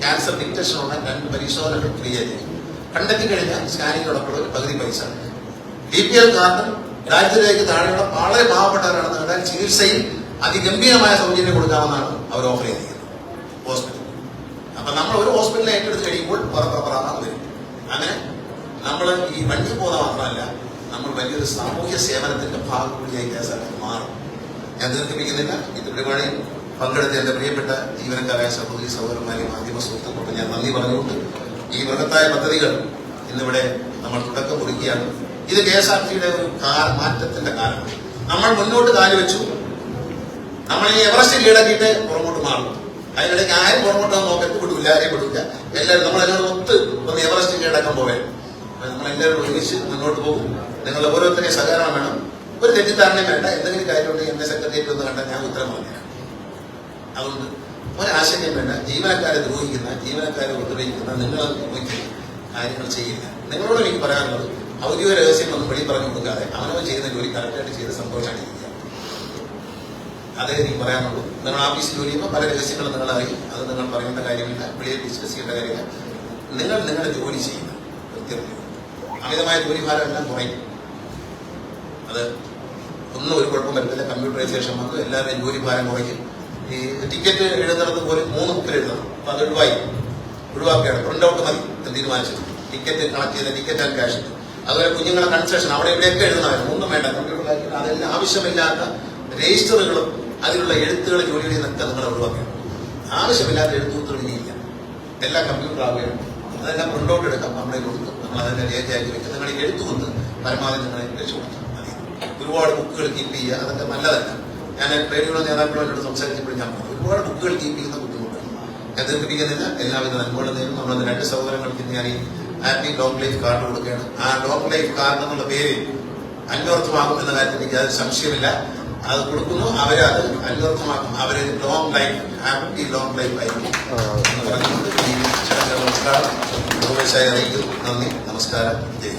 ക്യാൻസർ ഡിറ്റക്ഷനുള്ള 2 പരിശോധനകൾ ക്രിയ ചെയ്യും. കണ്ടെത്തി കഴിഞ്ഞാൽ സ്കാനിങ്ങിനോടൊപ്പം ഒരു പകുതി പൈസ. BPL കാർഡ് രാജ്യത്തിലേക്ക് താഴെയുള്ള വളരെ പാവപ്പെട്ടവരാണെന്ന് കണ്ടാൽ ചികിത്സയിൽ അതിഗംഭീരമായ സൗകര്യം കൊടുക്കാമെന്നാണ് അവർ ഓഫർ ചെയ്തിരിക്കുന്നത് ഹോസ്പിറ്റൽ. അപ്പൊ നമ്മൾ ഒരു ഹോസ്പിറ്റലിൽ ഏറ്റെടുത്ത് കഴിയുമ്പോൾ പുറപ്പുറപ്പുറാന്ന് വരും. അങ്ങനെ നമ്മൾ ഈ വണ്ടി പോകുന്ന മാത്രമല്ല, നമ്മൾ വലിയൊരു സാമൂഹ്യ സേവനത്തിന്റെ ഭാഗം കൂടിയായി KSRTC മാറും. ഞാൻ ദീർഘിപ്പിക്കുന്നില്ല. ഇത് പരിപാടിയിൽ പങ്കെടുത്ത എന്റെ പ്രിയപ്പെട്ട ജീവനക്കാരായ സഹോദരി സഹോദരന്മാരെ മാധ്യമ സുഹൃത്തുക്കൾക്ക് ഞാൻ നന്ദി പറഞ്ഞുകൊണ്ട് ഈ ബൃഹത്തായ പദ്ധതികൾ ഇന്നിവിടെ നമ്മൾ തുടക്കം കുറിക്കുകയാണ്. ഇത് KSRTCയുടെ ഒരു മാറ്റത്തിന്റെ കാലം. നമ്മൾ മുന്നോട്ട് കാലുവെച്ചു. നമ്മൾ ഈ എവറസ്റ്റ് കീഴടക്കിയിട്ട് പുറമോട്ട് മാറും. അതിനിടയ്ക്ക് ആരും പുറമോട്ട് നോക്കത്ത് വിടില്ല, ആരെയും വിടില്ല. എല്ലാവരും നമ്മളെല്ലാവരും ഒത്ത് ഒന്ന് എവറസ്റ്റ് കീഴടക്കാൻ പോവേ. നമ്മളെല്ലാവരും ഒരുമിച്ച് മുന്നോട്ട് പോകും. നിങ്ങളുടെ ഓരോരുത്തരെയും സഹകരണം വേണം. ഒരു തെറ്റിദ്ധാരണയും വേണ്ട. എന്തെങ്കിലും കാര്യമുണ്ടെങ്കിൽ എന്നെ സെക്രട്ടേറിയറ്റ് ഒന്ന് കണ്ടാൽ ഞാൻ ഉത്തരം പറഞ്ഞുതരാം. അതുകൊണ്ട് ഒരാശങ്കം വേണ്ട. ജീവനക്കാരെ ദ്രോഹിക്കുന്ന, ജീവനക്കാരെ ഉപദ്രവിക്കുന്ന നിങ്ങൾ കാര്യങ്ങൾ ചെയ്യില്ല. നിങ്ങളോട് എനിക്ക് പറയാനുള്ളത്, ഔദ്യോഗിക രഹസ്യമൊന്നും വെളി പറഞ്ഞു കൊടുക്കാതെ അവനവൻ ചെയ്യുന്ന ജോലി കറക്റ്റായിട്ട് ചെയ്ത് സന്തോഷമായിട്ടിരിക്കുക. അതേ എനിക്ക് പറയാനുള്ളൂ. നിങ്ങൾ ഓഫീസിൽ ജോലി ചെയ്യുമ്പോൾ പല രഹസ്യങ്ങളും നിങ്ങൾ അറിയും. അത് നിങ്ങൾ പറയേണ്ട കാര്യമില്ല, വെളിയിൽ ഡിസ്കസ് ചെയ്യേണ്ട കാര്യമില്ല. നിങ്ങൾ നിങ്ങളുടെ ജോലി ചെയ്യുന്ന കൃത്യമായി അമിതമായ ജോലിഭാരം എല്ലാം കുറയും. അത് ഒന്നും ഒരു കുഴപ്പം വരത്തില്ല. കമ്പ്യൂട്ടറൈസേഷൻ വന്നു, എല്ലാവരുടെയും ജോലിഭാരം കുറയ്ക്കും. ഈ ടിക്കറ്റ് എഴുതുന്നത് പോലും 3 ബുക്കിൽ എഴുതണം. അപ്പൊ അത് ഒഴിവാക്കുകയാണ്. പ്രിന്റ് ഔട്ട് മതി തീരുമാനിച്ചത്. ടിക്കറ്റ് കളക്ട് ചെയ്ത ടിക്കറ്റ് ആൻഡ് ക്യാഷ്. അതുപോലെ കുഞ്ഞുങ്ങളെ കൺസെഷൻ അവിടെ ഇവിടെയൊക്കെ എഴുതണമായിരുന്നു. ഒന്നും വേണ്ട, കമ്പ്യൂട്ടറിലാക്കി അതെല്ലാം ആവശ്യമില്ലാത്ത രജിസ്റ്ററുകളും അതിലുള്ള എഴുത്തുകൾ ജോലികളിൽ നിന്നൊക്കെ നിങ്ങൾ ഒഴിവാക്കണം. ആവശ്യമില്ലാത്ത എഴുത്തുകൂത്തുകൾ ഇനിയില്ല, എല്ലാം കമ്പ്യൂട്ടർ ആവുകയാണ്. അതെല്ലാം പ്രിന്റ് ഔട്ട് എടുക്കാം, നമ്മളെ കൊടുത്ത് നമ്മൾ അതിന്റെ രേഖയാക്കി വെച്ച് നിങ്ങൾ എഴുത്തുകൊണ്ട് പരമാവധി നിങ്ങളെ രക്ഷപ്പെടുത്താം. മതി. ഒരുപാട് ബുക്കുകൾ കീപ്പ് ചെയ്യുക, അതൊക്കെ നല്ലതല്ല. ഞാൻ റേഡിയോയുടെ നേതാക്കളോട് സംസാരിച്ചപ്പോൾ ഞാൻ പറഞ്ഞു, ഒരുപാട് ബുക്കുകൾ കീപ്പ് ചെയ്യുന്ന ബുദ്ധിമുട്ടാണ്. ഞാൻ ദീർഘിപ്പിക്കുന്നില്ല. എല്ലാവിധ നന്മകളും നേരും. നമ്മൾ 2 സഹോദരങ്ങൾക്ക് ഞാൻ ഈ ഹാപ്പി ലോങ് ലൈഫ് കാർഡ് കൊടുക്കുകയാണ്. ആ ലോങ് ലൈഫ് കാർഡ് എന്നുള്ള പേര് അന്വർത്ഥമാകും എന്ന കാര്യത്തിൽ എനിക്ക് അത് സംശയമില്ല. അത് കൊടുക്കുന്നു, അവരെ അത് അന്വർത്ഥമാക്കും. അവര് long life, happy long life ആയിരിക്കും എന്ന് പറഞ്ഞുകൊണ്ട് ഈ നമസ്കാരം അറിയിക്കുന്നു. നന്ദി, നമസ്കാരം, ജയ്.